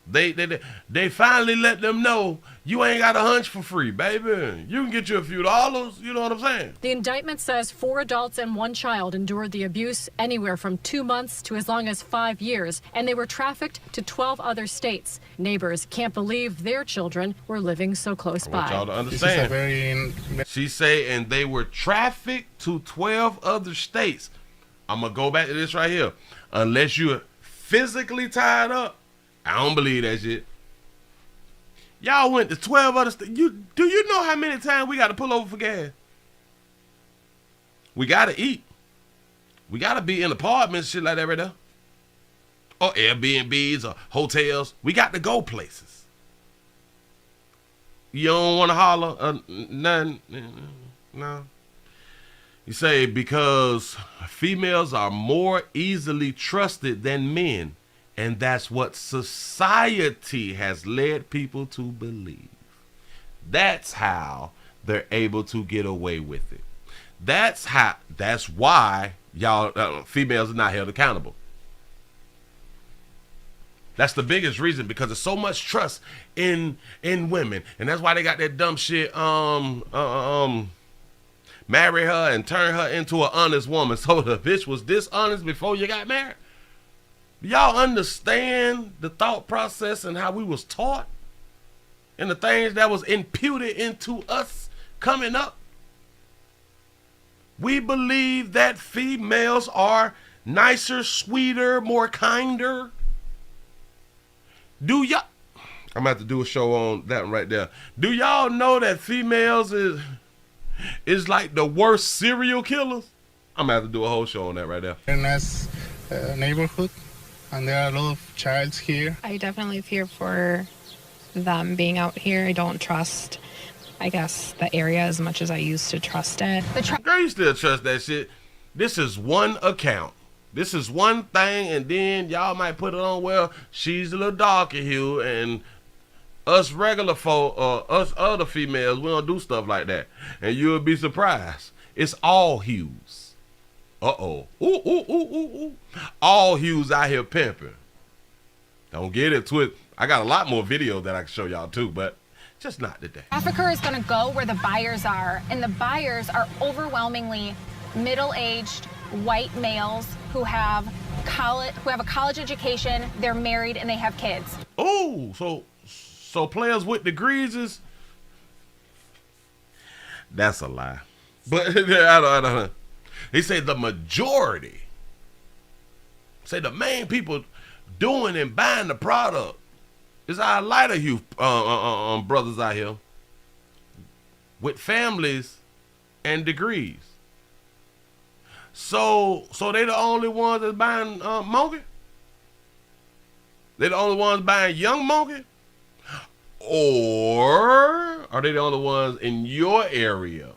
They finally let them know you ain't got a hunch for free, baby. You can get you a few dollars. You know what I'm saying? The indictment says 4 adults and 1 child endured the abuse anywhere from 2 months to as long as 5 years, and they were trafficked to 12 other states. Neighbors can't believe their children were living so close by. I want y'all to understand. She say, and they were trafficked to 12 other states. I'm going to go back to this right here. Unless you're physically tied up, I don't believe that shit. Y'all went to 12 other states. Do you know how many times we got to pull over for gas? We got to eat. We got to be in apartments, shit like that right there. Or Airbnbs or hotels. We got to go places. You don't want to holler? Nothing? No. You say because females are more easily trusted than men. And that's what society has led people to believe. That's how they're able to get away with it. That's why y'all females are not held accountable. That's the biggest reason, because there's so much trust in women, and that's why they got that dumb shit. Marry her and turn her into an honest woman. So the bitch was dishonest before you got married. Y'all understand the thought process and how we was taught and the things that was imputed into us coming up? We believe that females are nicer, sweeter, more kinder. Do y'all? I'm about to do a show on that one right there. Do y'all know that females is like the worst serial killers? I'm gonna have to do a whole show on that right there. In this neighborhood, and there are a lot of childs here. I definitely fear for them being out here. I don't trust, I guess, the area as much as I used to trust it. Girl, you still trust that shit. This is one account. This is one thing, and then y'all might put it on, well, she's a little darker hue, and us regular folk, us other females, we don't do stuff like that. And you'll be surprised. It's all hues. Uh-oh. Ooh. All hues out here pimping. Don't get it twisted. I got a lot more videos that I can show y'all too, but just not today. Trafficker is going to go where the buyers are, and the buyers are overwhelmingly middle-aged white males who have a college education, they're married, and they have kids. Oh, so players with degrees is... That's a lie. But I don't. They say the majority, say the main people doing and buying the product is our lighter hue brothers out here with families and degrees. So they the only ones that's buying monkey? They the only ones buying young monkey? Or are they the only ones in your area?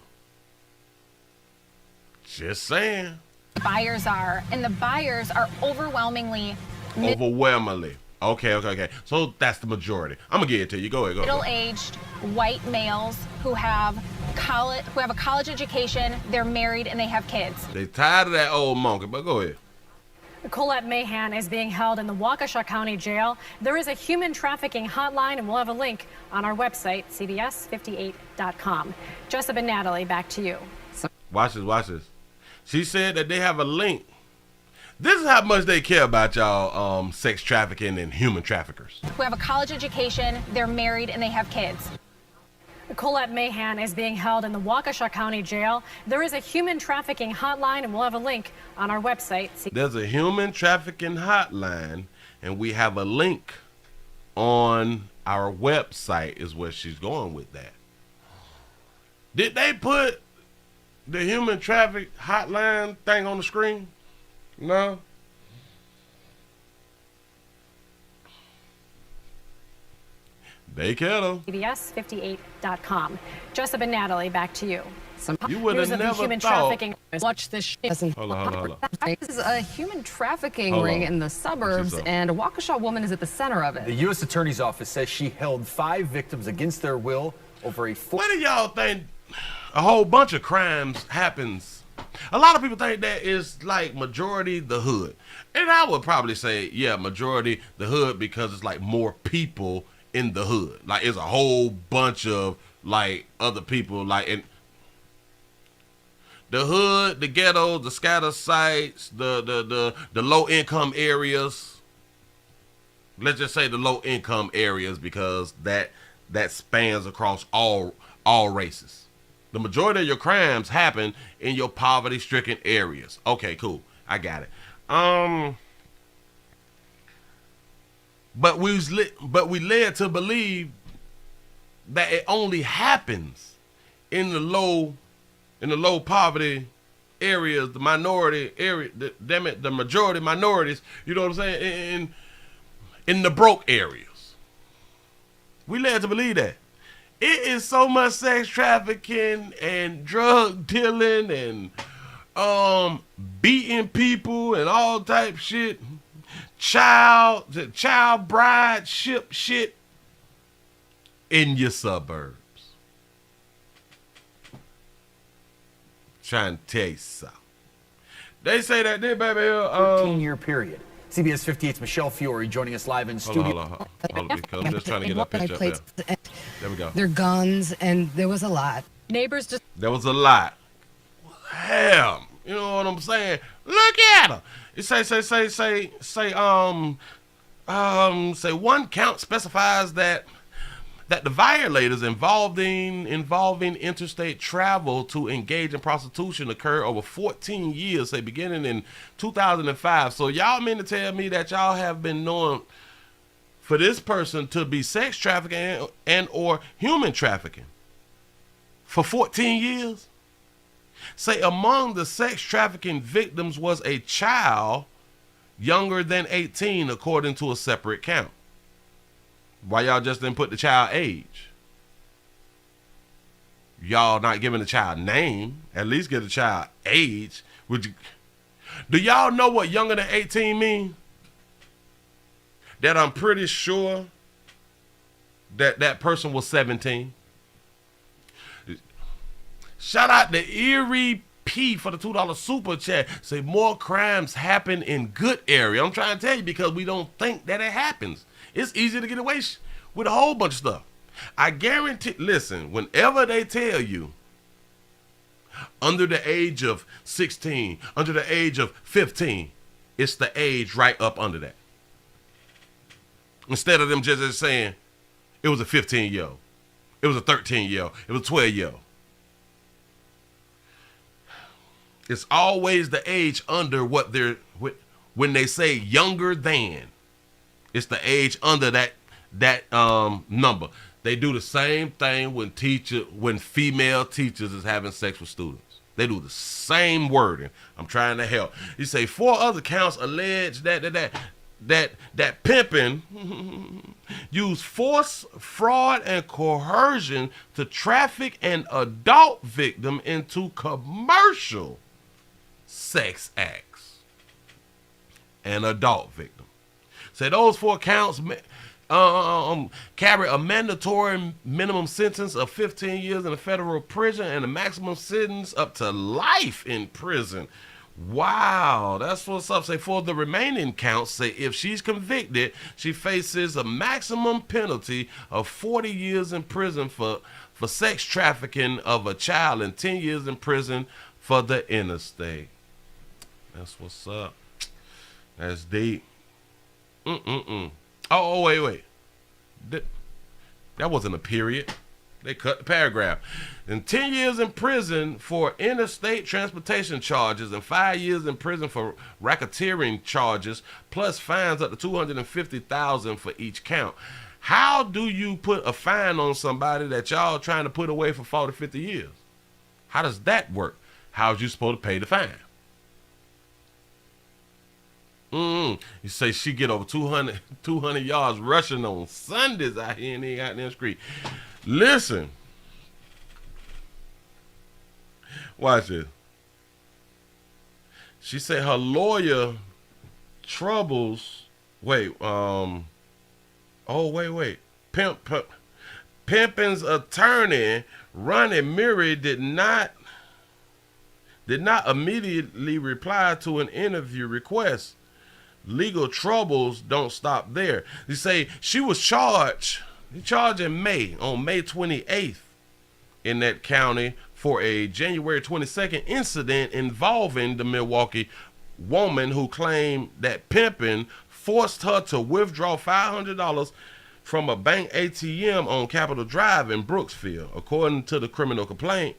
Just saying. Buyers are, and the buyers are overwhelmingly. Okay. So that's the majority. I'm gonna get it to you. Go ahead. Middle-aged white males who have a college education, they're married, and they have kids. They tired of that old monkey, but go ahead. Colette Mahan is being held in the Waukesha County Jail. There is a human trafficking hotline, and we'll have a link on our website, cbs58.com. Jessup and Natalie, back to you. Watch this. She said that they have a link. This is how much they care about y'all sex trafficking and human traffickers. Who have a college education, they're married, and they have kids. Colette Mahan is being held in the Waukesha County Jail. There is a human trafficking hotline, and we'll have a link on our website. There's a human trafficking hotline, and we have a link on our website is where she's going with that. Did they put the human traffic hotline thing on the screen? No. They care though. cbs58.com. Jessup and Natalie, back to you. You would have never human thought. Trafficking. Watch this. Hold on. This is a human trafficking ring in the suburbs, and a Waukesha woman is at the center of it. The U.S. Attorney's Office says she held 5 victims against their will over a... Why do y'all think a whole bunch of crimes happens A lot of people think that is like majority the hood. And I would probably say, yeah, majority the hood because it's like more people in the hood. Like it's a whole bunch of like other people like in the hood, the ghetto, the scatter sites, the low income areas. Let's just say the low income areas because that spans across all races. The majority of your crimes happen in your poverty-stricken areas. Okay, cool. I got it. But we led to believe that it only happens in the low poverty areas, the minority area. The majority minorities. You know what I'm saying? In the broke areas. We led to believe that. It is so much sex trafficking and drug dealing and beating people and all type shit. Child bride ship shit in your suburbs. Trying to tell you something. They say that they baby 14-year period. CBS 58's Michelle Fiore joining us live in studio. Hold on, because I'm just trying to get a picture up there. There we go. Their guns, and there was a lot. Neighbors just... There was a lot. Hell, you know what I'm saying? Look at her. It say one count specifies that the violators involving interstate travel to engage in prostitution occurred over 14 years, say beginning in 2005. So y'all mean to tell me that y'all have been known for this person to be sex trafficking and or human trafficking for 14 years? Say among the sex trafficking victims was a child younger than 18, according to a separate count. Why y'all just didn't put the child age? Y'all not giving the child name, at least give the child age. Do y'all know what younger than 18 mean? That I'm pretty sure that person was 17. Shout out to Erie P for the $2 super chat. Say more crimes happen in good area. I'm trying to tell you because we don't think that it happens. It's easy to get away with a whole bunch of stuff. I guarantee, listen, whenever they tell you under the age of 16, under the age of 15, it's the age right up under that. Instead of them just saying it was a 15-year-old, it was a 13-year-old, it was a 12-year-old. It's always the age under what they're, when they say younger than, it's the age under that number. They do the same thing when female teachers is having sex with students. They do the same wording. I'm trying to help. You say 4 other counts allege that Pimpin used force, fraud, and coercion to traffic an adult victim into commercial sex acts. An adult victim. Say those 4 counts carry a mandatory minimum sentence of 15 years in a federal prison and a maximum sentence up to life in prison. Wow, that's what's up. Say for the remaining counts, say if she's convicted, she faces a maximum penalty of 40 years in prison for sex trafficking of a child and 10 years in prison for the interstate. That's what's up. That's deep. Oh, wait. That wasn't a period. They cut the paragraph. And 10 years in prison for interstate transportation charges and 5 years in prison for racketeering charges, plus fines up to $250,000 for each count. How do you put a fine on somebody that y'all trying to put away for 40, 50 years? How does that work? How's you supposed to pay the fine? You say she get over 200 yards rushing on Sundays out here in the goddamn street. Listen. Watch this. She said her lawyer troubles. Wait. Pimpin's attorney, Ronnie Murray, did not did not immediately reply to an interview request. Legal troubles don't stop there. They say she was charged in May, on May 28th in that county for a January 22nd incident involving the Milwaukee woman who claimed that Pimpin forced her to withdraw $500 from a bank ATM on Capitol Drive in Brooksville. According to the criminal complaint,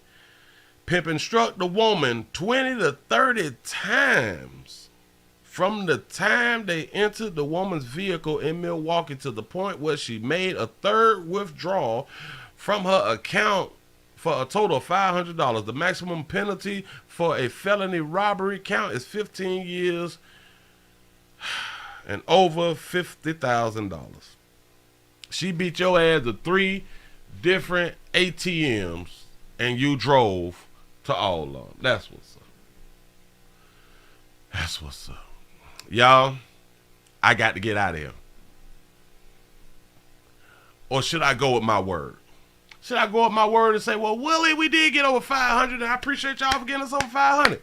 Pimpin struck the woman 20 to 30 times from the time they entered the woman's vehicle in Milwaukee to the point where she made a third withdrawal from her account for a total of $500. The maximum penalty for a felony robbery count is 15 years and over $50,000. She beat your ass to 3 different ATMs and you drove to all of them. That's what's up. That's what's up. Y'all, I got to get out of here. Or should I go with my word? Should I go with my word and say, well, Willie, we did get over 500 and I appreciate y'all for getting us over 500.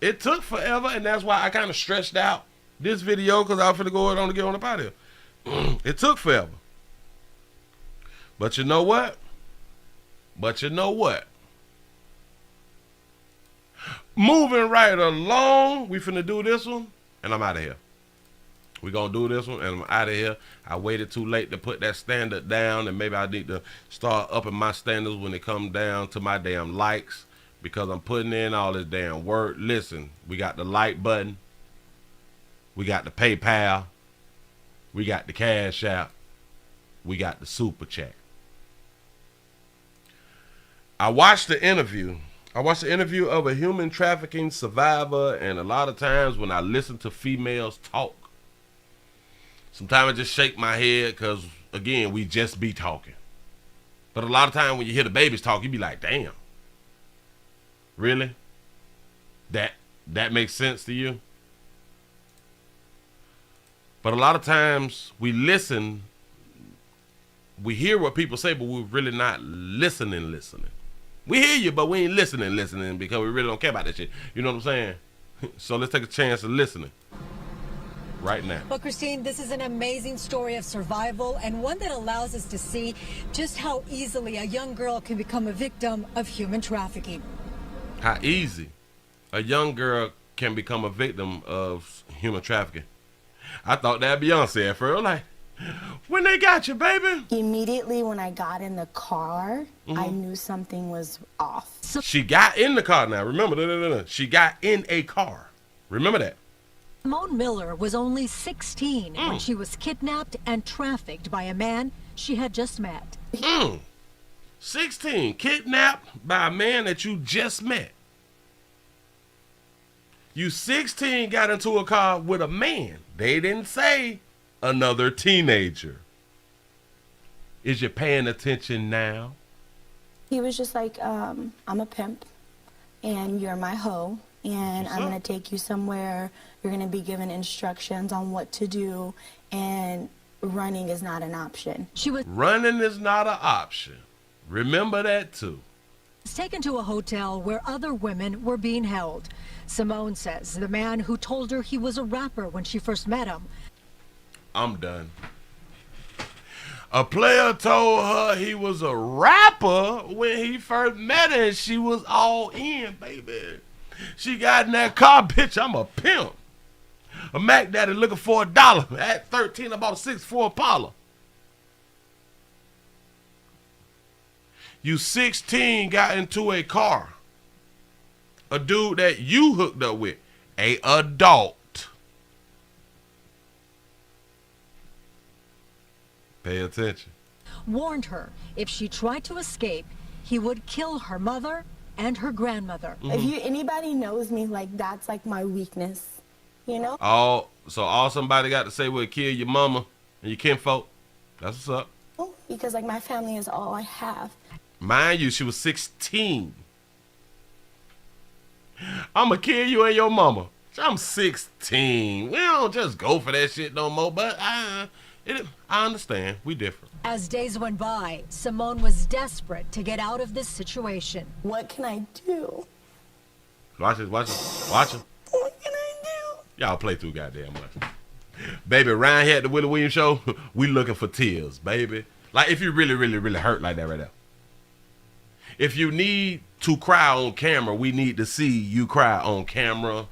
It took forever, and that's why I kind of stretched out this video, because I was finna go on to get on up out of here. It took forever. But you know what? Moving right along, we finna do this one, and I'm out of here. We gonna do this one, and I'm out of here. I waited too late to put that standard down, and maybe I need to start upping my standards when it comes down to my damn likes, because I'm putting in all this damn work. Listen, we got the like button. We got the PayPal. We got the Cash App. We got the Super Chat. I watched the interview of a human trafficking survivor, and a lot of times when I listen to females talk, sometimes I just shake my head because, again, we just be talking. But a lot of times when you hear the babies talk, you be like, damn. Really? That makes sense to you? But a lot of times we listen, we hear what people say, but we're really not listening. We hear you, but we ain't listening because we really don't care about that shit. You know what I'm saying? So let's take a chance of listening right now. Well, Christine, this is an amazing story of survival, and one that allows us to see just how easily a young girl can become a victim of human trafficking. How easy a young girl can become a victim of human trafficking. I thought that Beyonce at first, like, when they got you, baby. Immediately when I got in the car, I knew something was off. She got in the car now. Remember, she got in a car. Remember that. Simone Miller was only 16 when she was kidnapped and trafficked by a man she had just met. 16, kidnapped by a man that you just met. You 16 got into a car with a man. They didn't say another teenager. Is you paying attention now? He was just like, I'm a pimp, and you're my hoe, and I'm going to take you somewhere. You're going to be given instructions on what to do, and running is not an option. Running is not an option. Remember that, too. Was taken to a hotel where other women were being held. Simone says the man who told her he was a rapper when she first met him. I'm done. A player told her he was a rapper when he first met her, and she was all in, baby. She got in that car, bitch, I'm a pimp. A Mac Daddy looking for $1. At 13, I bought a 6'4" Impala. You 16 got into a car. A dude that you hooked up with. A adult. Pay attention. Warned her if she tried to escape, he would kill her mother and her grandmother. If anybody knows me, like, that's like my weakness, you know? So all somebody got to say would kill your mama and your kinfolk. That's what's up. Oh, because like my family is all I have. Mind you, she was 16. I'ma kill you and your mama. I'm 16. We don't just go for that shit no more, but I understand. We different. As days went by, Simone was desperate to get out of this situation. What can I do? Watch this, watch this, watch him. What can I do? Y'all play through goddamn much. Baby, around here at the Willie Williams show, we looking for tears, baby. Like, if you really, really, really hurt like that right now. If you need to cry on camera, we need to see you cry on camera.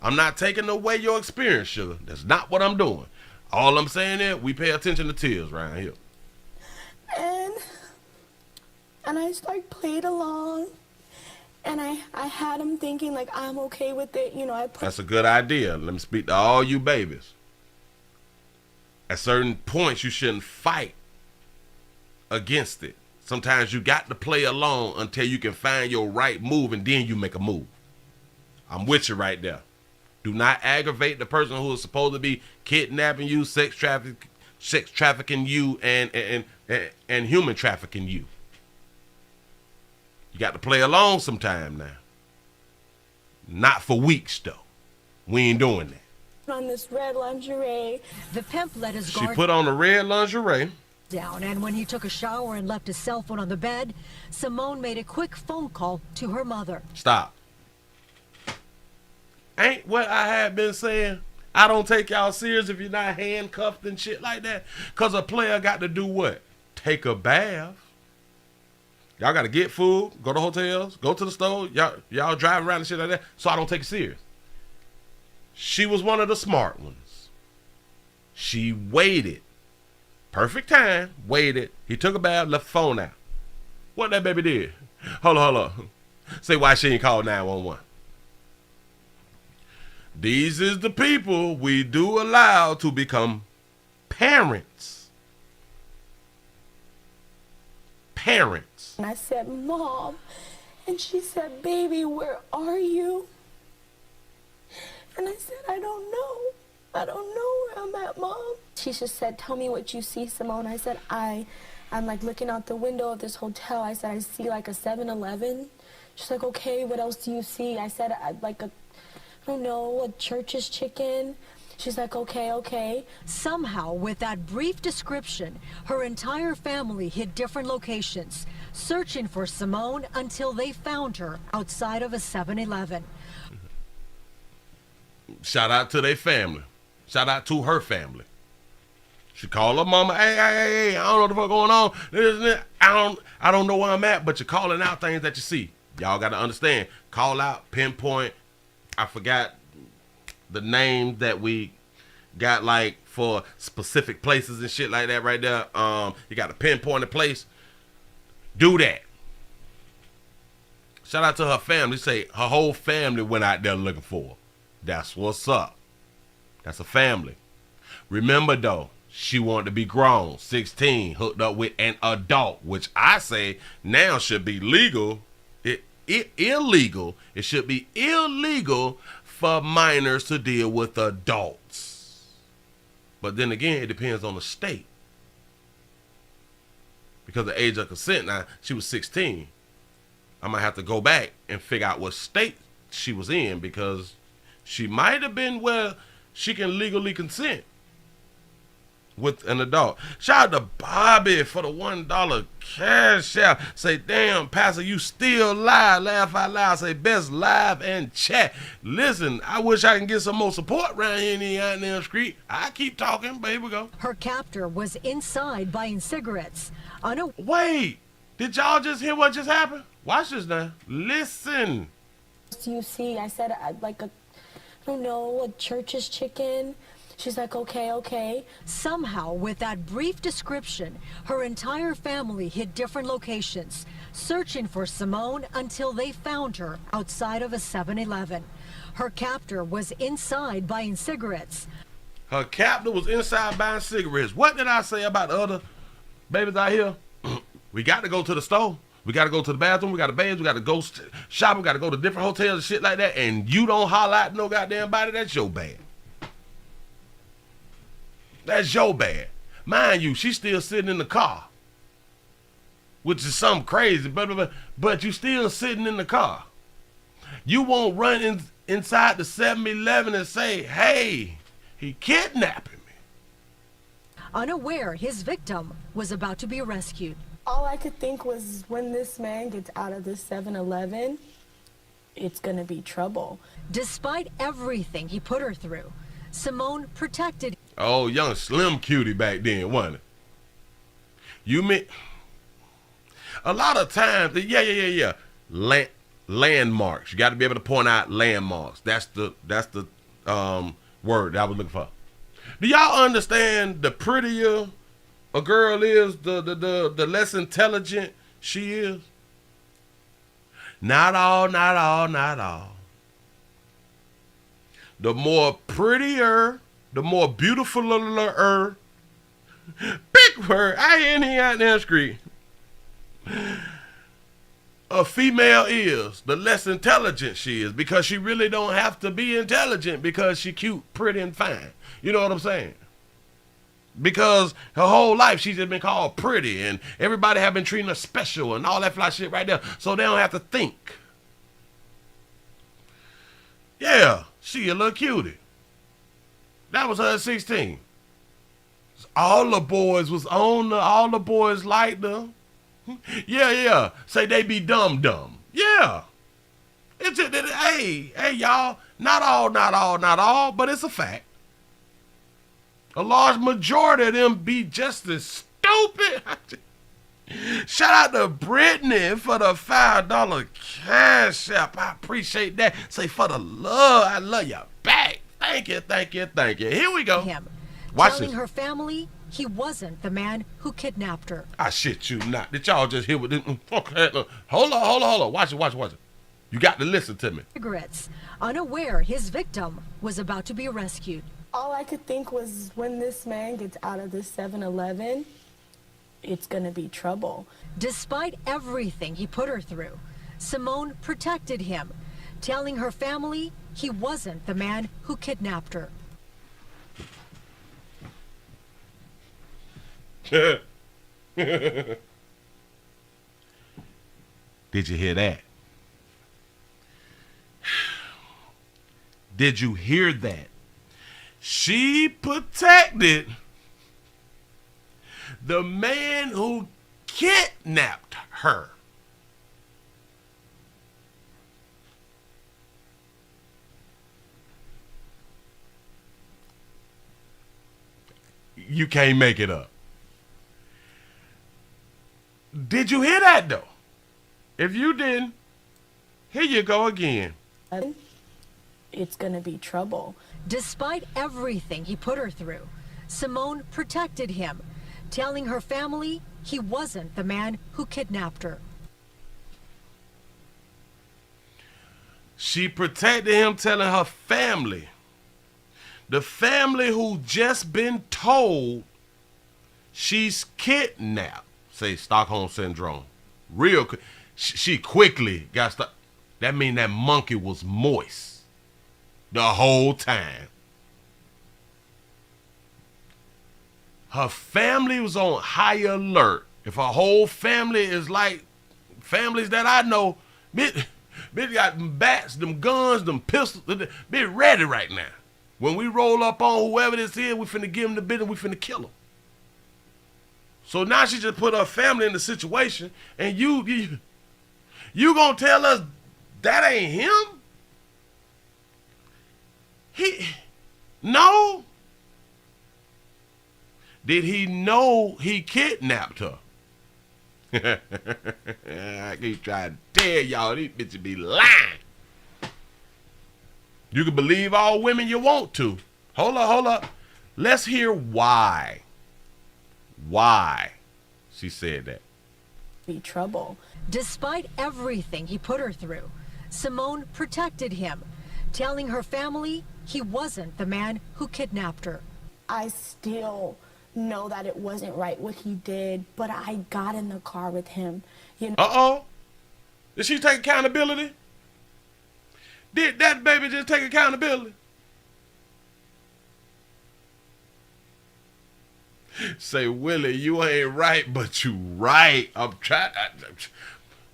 I'm not taking away your experience, sugar. That's not what I'm doing. All I'm saying is we pay attention to tears around here. And I played along. And I had him thinking, like, I'm okay with it. You know, That's a good idea. Let me speak to all you babies. At certain points, you shouldn't fight against it. Sometimes you got to play along until you can find your right move, and then you make a move. I'm with you right there. Do not aggravate the person who is supposed to be kidnapping you, sex trafficking you, and human trafficking you. You got to play along sometime now. Not for weeks, though. We ain't doing that. On this red lingerie. The pimp let his She guard put on the red lingerie. down, and when he took a shower and left his cell phone on the bed, Simone made a quick phone call to her mother. Stop. Ain't what I have been saying? I don't take y'all serious if you're not handcuffed and shit like that. Because a player got to do what? Take a bath. Y'all got to get food, go to hotels, go to the store. Y'all driving around and shit like that. So I don't take it serious. She was one of the smart ones. She waited. Perfect time. Waited. He took a bath, left the phone out. What that baby did? Hold on. Say why she ain't called 911. These is the people we do allow to become parents. Parents. And I said, Mom. And she said, baby, where are you? And I said, I don't know. I don't know where I'm at, Mom. She just said, tell me what you see, Simone. I said, I'm like looking out the window of this hotel. I said, I see like a 7-Eleven. She's like, okay, what else do you see? I said, I don't know, a Church's chicken. She's like, okay. Somehow, with that brief description, her entire family hit different locations, searching for Simone until they found her outside of a 7-Eleven. Shout out to their family. Shout out to her family. She called her mama, hey, I don't know what the fuck going on. I don't know where I'm at, but you're calling out things that you see. Y'all got to understand. Call out, pinpoint. I forgot the name that we got like for specific places and shit like that right there. You got to pinpoint a place. Do that. Shout out to her family. Say her whole family went out there looking for her. That's what's up. That's a family. Remember though, she wanted to be grown, 16, hooked up with an adult, which I say now should be legal. Illegal. It should be illegal for minors to deal with adults. But then again, it depends on the state. Because the age of consent, now she was 16. I might have to go back and figure out what state she was in, because she might have been where she can legally consent with an adult. Shout out to Bobby for the $1 cash out. Say, damn, Pastor, you still live. Laugh out loud. Say, best live and chat. Listen, I wish I can get some more support around here in the goddamn street. I keep talking, but here we go. Her captor was inside buying cigarettes. Wait, did y'all just hear what just happened? Watch this now. Listen. What do you see? I said, I don't know, a Church's chicken. She's like, okay. Somehow, with that brief description, her entire family hit different locations, searching for Simone until they found her outside of a 7-Eleven. Her captor was inside buying cigarettes. Her captor was inside buying cigarettes. What did I say about the other babies out here? We got to go to the store. We got to go to the bathroom. We got to bathe. We got to go shop. We got to go to different hotels and shit like that. And you don't holler out no goddamn body. That's your bad. That's your bad. Mind you, she's still sitting in the car, which is something crazy. But you still sitting in the car. You won't run inside the 7-Eleven and say, hey, he kidnapping me. Unaware his victim was about to be rescued. All I could think was when this man gets out of the 7-Eleven, it's gonna be trouble. Despite everything he put her through, Simone protected. Oh, young slim cutie back then, wasn't it? You mean a lot of times? Yeah. Landmarks. You got to be able to point out landmarks. That's the word that I was looking for. Do y'all understand? The prettier a girl is, the less intelligent she is. Not all. The more prettier, the more beautifuler, big word, I ain't here out there street, a female is, the less intelligent she is, because she really don't have to be intelligent because she cute, pretty, and fine. You know what I'm saying? Because her whole life she's just been called pretty, and everybody have been treating her special and all that fly shit right there, so they don't have to think. Yeah, she a little cutie. That was her at 16. All the boys was on her. All the boys liked her. Yeah. Say they be dumb. Yeah. It's hey, y'all. Not all, but it's a fact. A large majority of them be just as stupid. Shout out to Brittany for the $5 cash app. I appreciate that. Say, for the love, I love you back. Thank you. Here we go. Watch telling this. her family he wasn't the man who kidnapped her. I shit you not. Did y'all just hear what this? Okay, look. Hold on. Watch it. You got to listen to me. Cigarettes, unaware his victim was about to be rescued. All I could think was, when this man gets out of this 7-Eleven, it's gonna be trouble. Despite everything he put her through, Simone protected him, telling her family he wasn't the man who kidnapped her. Did you hear that? Did you hear that? She protected the man who kidnapped her. You can't make it up. Did you hear that though? If you didn't, here you go again. It's gonna be trouble. Despite everything he put her through, Simone protected him, telling her family he wasn't the man who kidnapped her. She protected him, telling her family, the family who just been told she's kidnapped. Say Stockholm Syndrome. Real quick. She quickly got stuck. That mean that monkey was moist the whole time. Her family was on high alert. If her whole family is like families that I know, bitch got them bats, them guns, them pistols, be ready right now. When we roll up on whoever this is, we finna give them the business, we finna kill them. So now she just put her family in the situation, and you gonna tell us that ain't him? No. Did he know he kidnapped her? I keep trying to tell y'all, these bitches be lying. You can believe all women you want to. Hold up. Let's hear why. Why she said that. Be trouble. Despite everything he put her through, Simone protected him, telling her family he wasn't the man who kidnapped her. I still know that it wasn't right what he did, but I got in the car with him. You know. Uh-oh. Did she take accountability? Did that baby just take accountability? Say, Willie, you ain't right, but you right. I'm trying.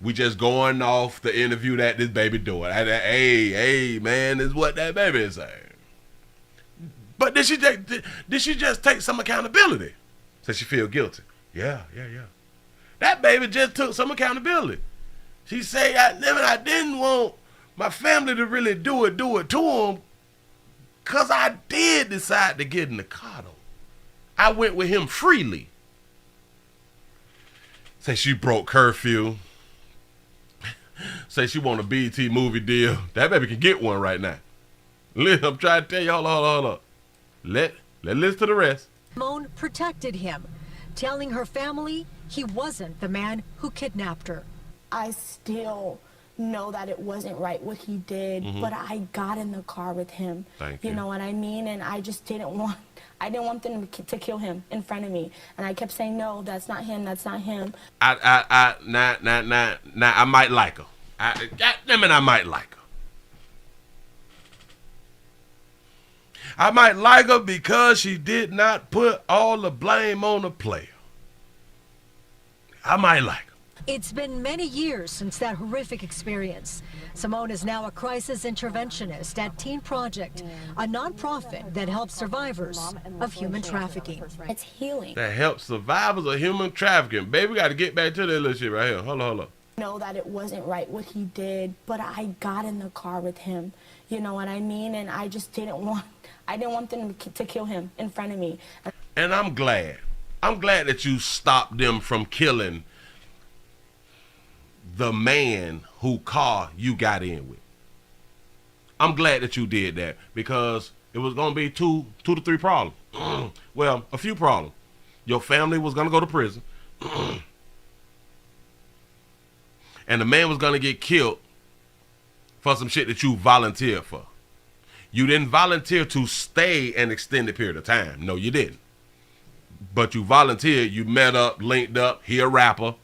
We just going off the interview that this baby doing. Hey, man, is what that baby is saying. But did she just take some accountability? So she feel guilty. Yeah. That baby just took some accountability. She say, I didn't want my family to really do it to him, because I did decide to get in the car, though. I went with him freely. Say she broke curfew. Say she want a BET movie deal. That baby can get one right now. I'm trying to tell you, hold on. Let listen to the rest. Simone protected him, telling her family he wasn't the man who kidnapped her. I still know that it wasn't right what he did, but I got in the car with him. Thank you. You know what I mean? And I just didn't want them to kill him in front of me. And I kept saying, no, that's not him, that's not him. I might like her. I might like her. I might like her because she did not put all the blame on the player. I might like her. It's been many years since that horrific experience. Simone is now a crisis interventionist at Teen Project, a nonprofit that helps survivors of human trafficking. It's healing. That helps survivors of human trafficking. Baby, we got to get back to that little shit right here. Hold on. Know that it wasn't right what he did, but I got in the car with him. You know what I mean? And I just didn't want them to kill him in front of me. And I'm glad that you stopped them from killing the man who car you got in with. I'm glad that you did that, because it was going to be two to three problems. Well, a few problems. Your family was going to go to prison. And the man was going to get killed for some shit that you volunteered for. You didn't volunteer to stay an extended period of time. No, you didn't. But you volunteered. You met up, linked up. He a rapper.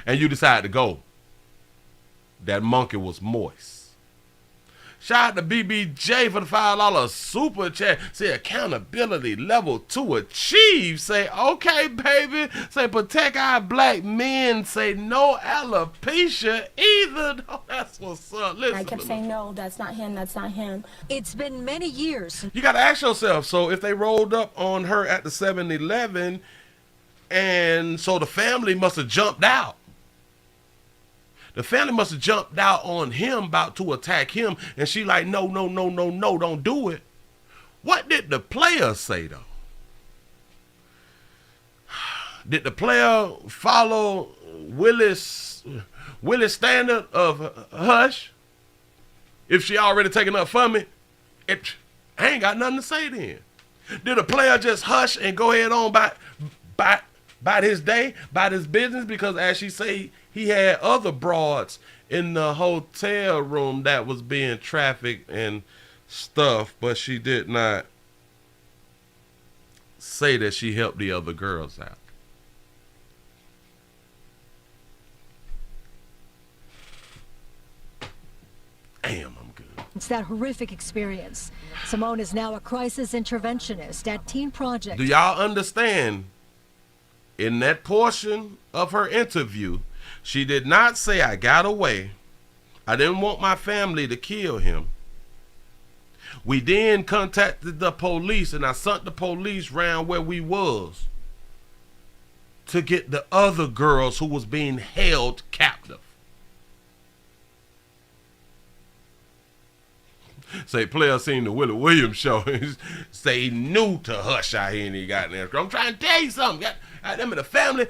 And you decided to go. That monkey was moist. Shout out to BBJ for the $5 super chat. Say accountability level 2 achieved. Say, okay, baby. Say protect our black men. Say no alopecia either. No, that's what's up. Listen, I kept saying, no, that's not him, that's not him. It's been many years. You got to ask yourself, so if they rolled up on her at the 7-Eleven, and so the family must have jumped out. The family must have jumped out on him, about to attack him, and she like, no, don't do it. What did the player say, though? Did the player follow Willie's standard of hush? If she already taken up for me, I ain't got nothing to say then. Did the player just hush and go ahead on by his day, by his business? Because as she say, he had other broads in the hotel room that was being trafficked and stuff, but she did not say that she helped the other girls out. Damn, I'm good. It's that horrific experience. Simone is now a crisis interventionist at Teen Project. Do y'all understand? In that portion of her interview, she did not say, I got away. I didn't want my family to kill him. We then contacted the police, and I sent the police round where we was to get the other girls who was being held captive. Say, player seen the Willie Williams show. Say he knew to hush out here and he got there. I'm trying to tell you something. Them in the family,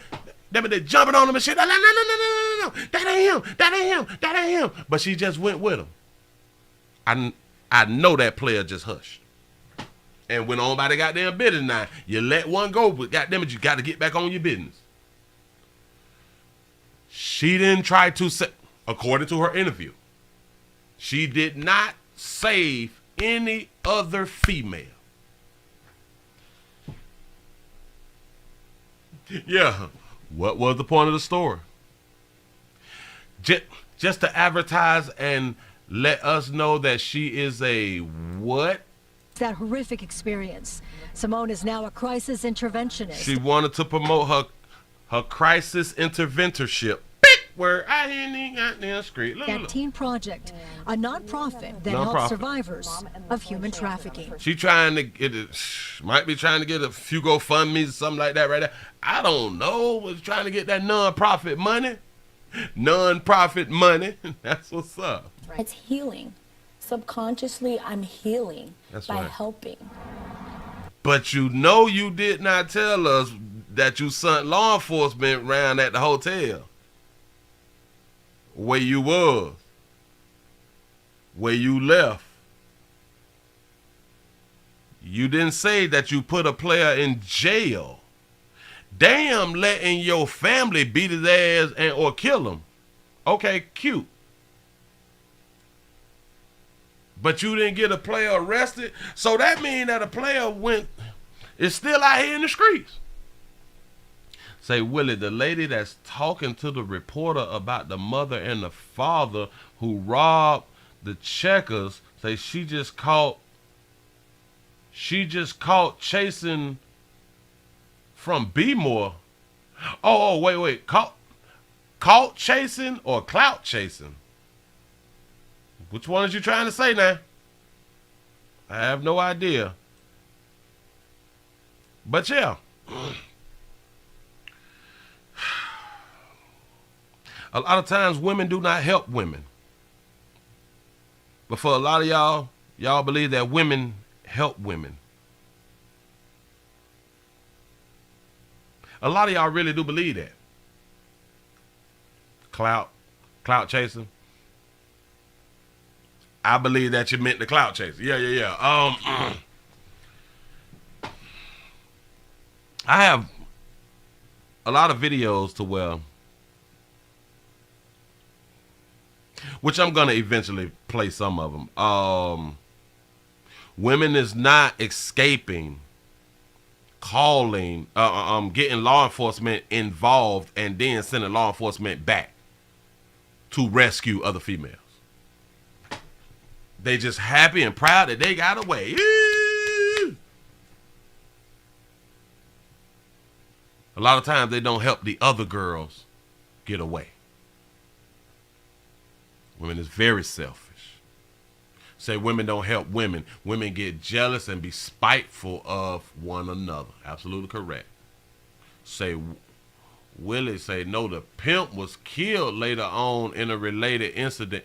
them they jumping on him and shit. No. That ain't him. But she just went with him. I know that player just hushed. And went on by the goddamn business now. You let one go, but goddamn it, you got to get back on your business. She didn't try to say, according to her interview, she did not save any other female. Yeah, what was the point of the story? Just to advertise and let us know that she is a what? That horrific experience. Simone is now a crisis interventionist. She wanted to promote her crisis interventorship. Where I ain't got down street. That Teen Project, a nonprofit that helps survivors of human trafficking. She trying to get it, might be trying to get a few GoFundMe or something like that right there. I don't know. Was trying to get that nonprofit money. Non-profit money. That's what's up. It's healing. Subconsciously, I'm healing by helping. But you know you did not tell us that you sent law enforcement around at the hotel. Where you was. Where you left. You didn't say that you put a player in jail. Damn, letting your family beat his ass and or kill him. Okay, cute. But you didn't get a player arrested. So that means that a player is still out here in the streets. Say, Willie, the lady that's talking to the reporter about the mother and the father who robbed the checkers, say she just caught chasing from B-More. Oh, wait. Caught chasing or clout chasing? Which one is you trying to say now? I have no idea. But yeah. A lot of times women do not help women. But for a lot of y'all believe that women help women. A lot of y'all really do believe that. Clout chasing. I believe that you meant the clout chaser. Yeah. I have a lot of videos to where, which I'm gonna eventually play some of them. Women is not escaping, calling, getting law enforcement involved, and then sending law enforcement back to rescue other females. They just happy and proud that they got away. A lot of times they don't help the other girls get away. Women is very selfish. Say women don't help women. Women get jealous and be spiteful of one another. Absolutely correct. Say Willie say no, the pimp was killed later on in a related incident.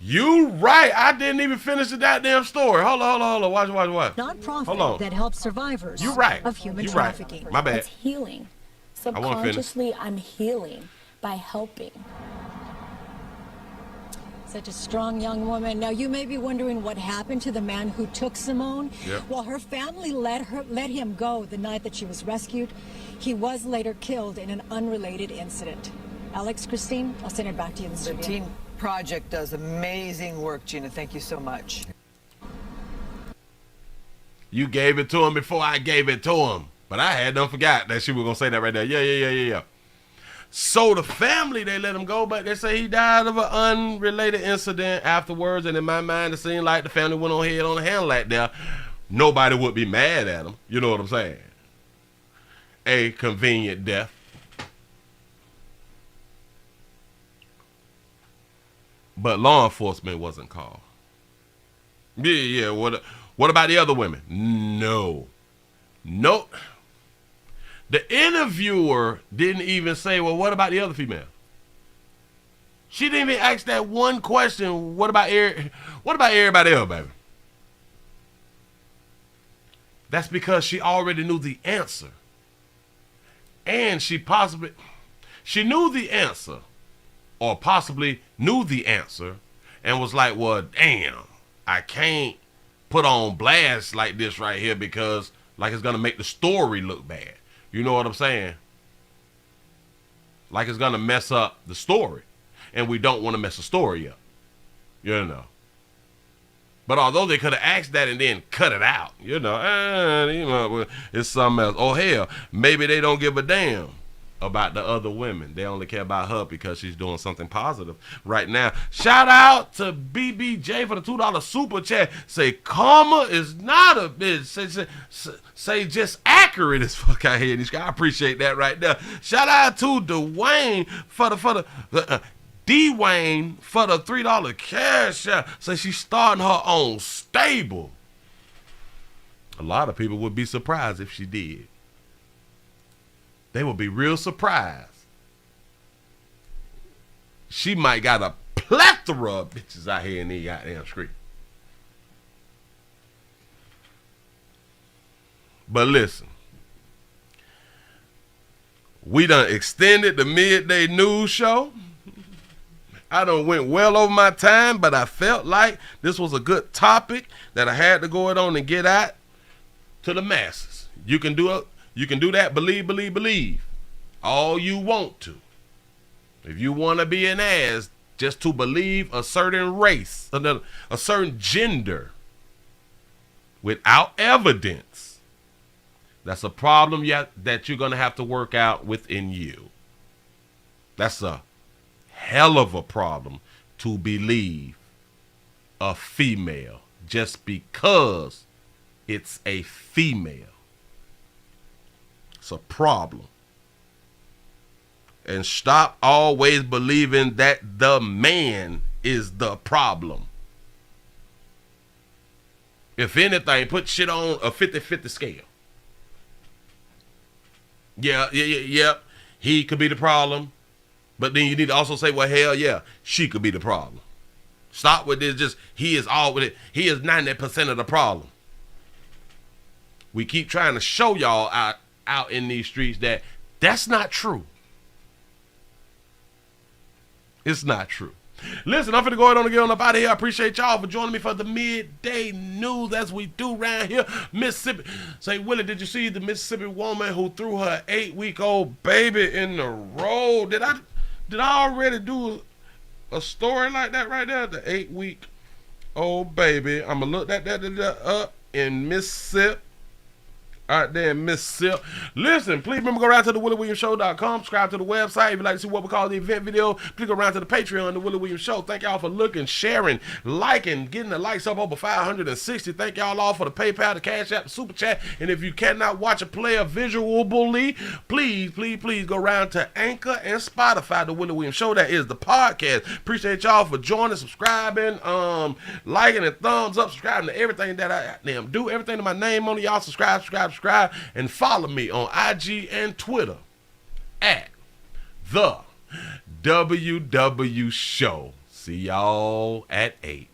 You right. I didn't even finish the goddamn story. Hold on. Watch. Nonprofit that helps survivors of human trafficking. Right. My bad. It's healing. Subconsciously, I'm healing by helping. Such a strong young woman. Now, you may be wondering what happened to the man who took Simone. Yep. Well, her family let him go the night that she was rescued. He was later killed in an unrelated incident. Alex, Christine, I'll send it back to you in the studio. Team Project does amazing work, Gina. Thank you so much. You gave it to him before I gave it to him. But I had done forgot that she was going to say that right there. Yeah. So the family, they let him go, but they say he died of an unrelated incident afterwards. And in my mind, it seemed like the family went on ahead on the handle like that. Nobody would be mad at him. You know what I'm saying? A convenient death. But law enforcement wasn't called. Yeah. What about the other women? No. The interviewer didn't even say, well, what about the other female? She didn't even ask that one question. What about everybody else, baby? That's because she already knew the answer. And she knew the answer, or possibly knew the answer, and was like, well, damn, I can't put on blast like this right here because like it's going to make the story look bad. You know what I'm saying? Like it's going to mess up the story. And we don't want to mess the story up. You know. But although they could have asked that and then cut it out, it's something else. Oh, hell, maybe they don't give a damn about the other women. They only care about her because she's doing something positive right now. Shout out to BBJ for the $2 super chat. Say karma is not a bitch. Say just accurate as fuck out here. I appreciate that right there. Shout out to Dwayne for the D-Wayne for the $3 cash out. Say she's starting her own stable. A lot of people would be surprised if she did. They would be real surprised she might got a plethora of bitches out here in the goddamn street. But listen, we done extended the midday news show. I done went well over my time, but I felt like this was a good topic that I had to go on and get out to the masses. You can do it. You can do that. Believe. All you want to. If you want to be an ass just to believe a certain race, a certain gender, without evidence, that's a problem that you're going to have to work out within you. That's a hell of a problem to believe a female just because it's a female. It's a problem. And stop always believing that the man is the problem. If anything, put shit on a 50-50 scale. Yeah. He could be the problem. But then you need to also say, well, hell yeah, she could be the problem. Stop with this, just he is all with it. He is 90% of the problem. We keep trying to show y'all out in these streets that that's not true. It's not true. Listen, I'm finna go ahead and get on up out of here. I appreciate y'all for joining me for the midday news as we do around here. Mississippi. Say, Willie, did you see the Mississippi woman who threw her 8-week-old baby in the road? Did I already do a story like that right there? The 8-week-old baby. I'm going to look that up in Mississippi. Out there in Mississippi. Listen, please remember, go around to the WillieWilliamsShow.com. Subscribe to the website. If you'd like to see what we call the event video, please go around to the Patreon, the Willie Williams Show. Thank y'all for looking, sharing, liking, getting the likes up over 560. Thank y'all all for the PayPal, the Cash App, the Super Chat. And if you cannot watch a player visually, please go around to Anchor and Spotify, the Willie Williams Show. That is the podcast. Appreciate y'all for joining, subscribing, liking, and thumbs up, subscribing to everything that I do. Everything to my name on it. Y'all subscribe, and follow me on IG and Twitter at the WW Show. See y'all at 8.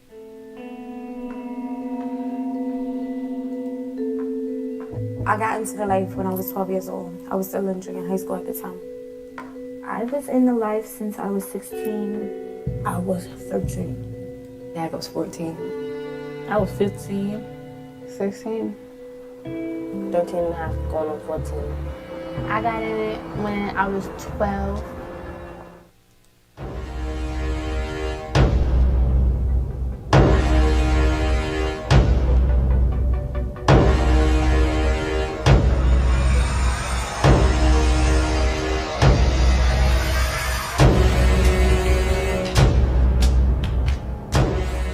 I got into the life when I was 12 years old. I was still in junior high school at the time. I was in the life since I was 16. I was 13. Yeah, I was 14. I was 15. 16. 13 and a half, going on 14. I got in it when I was 12.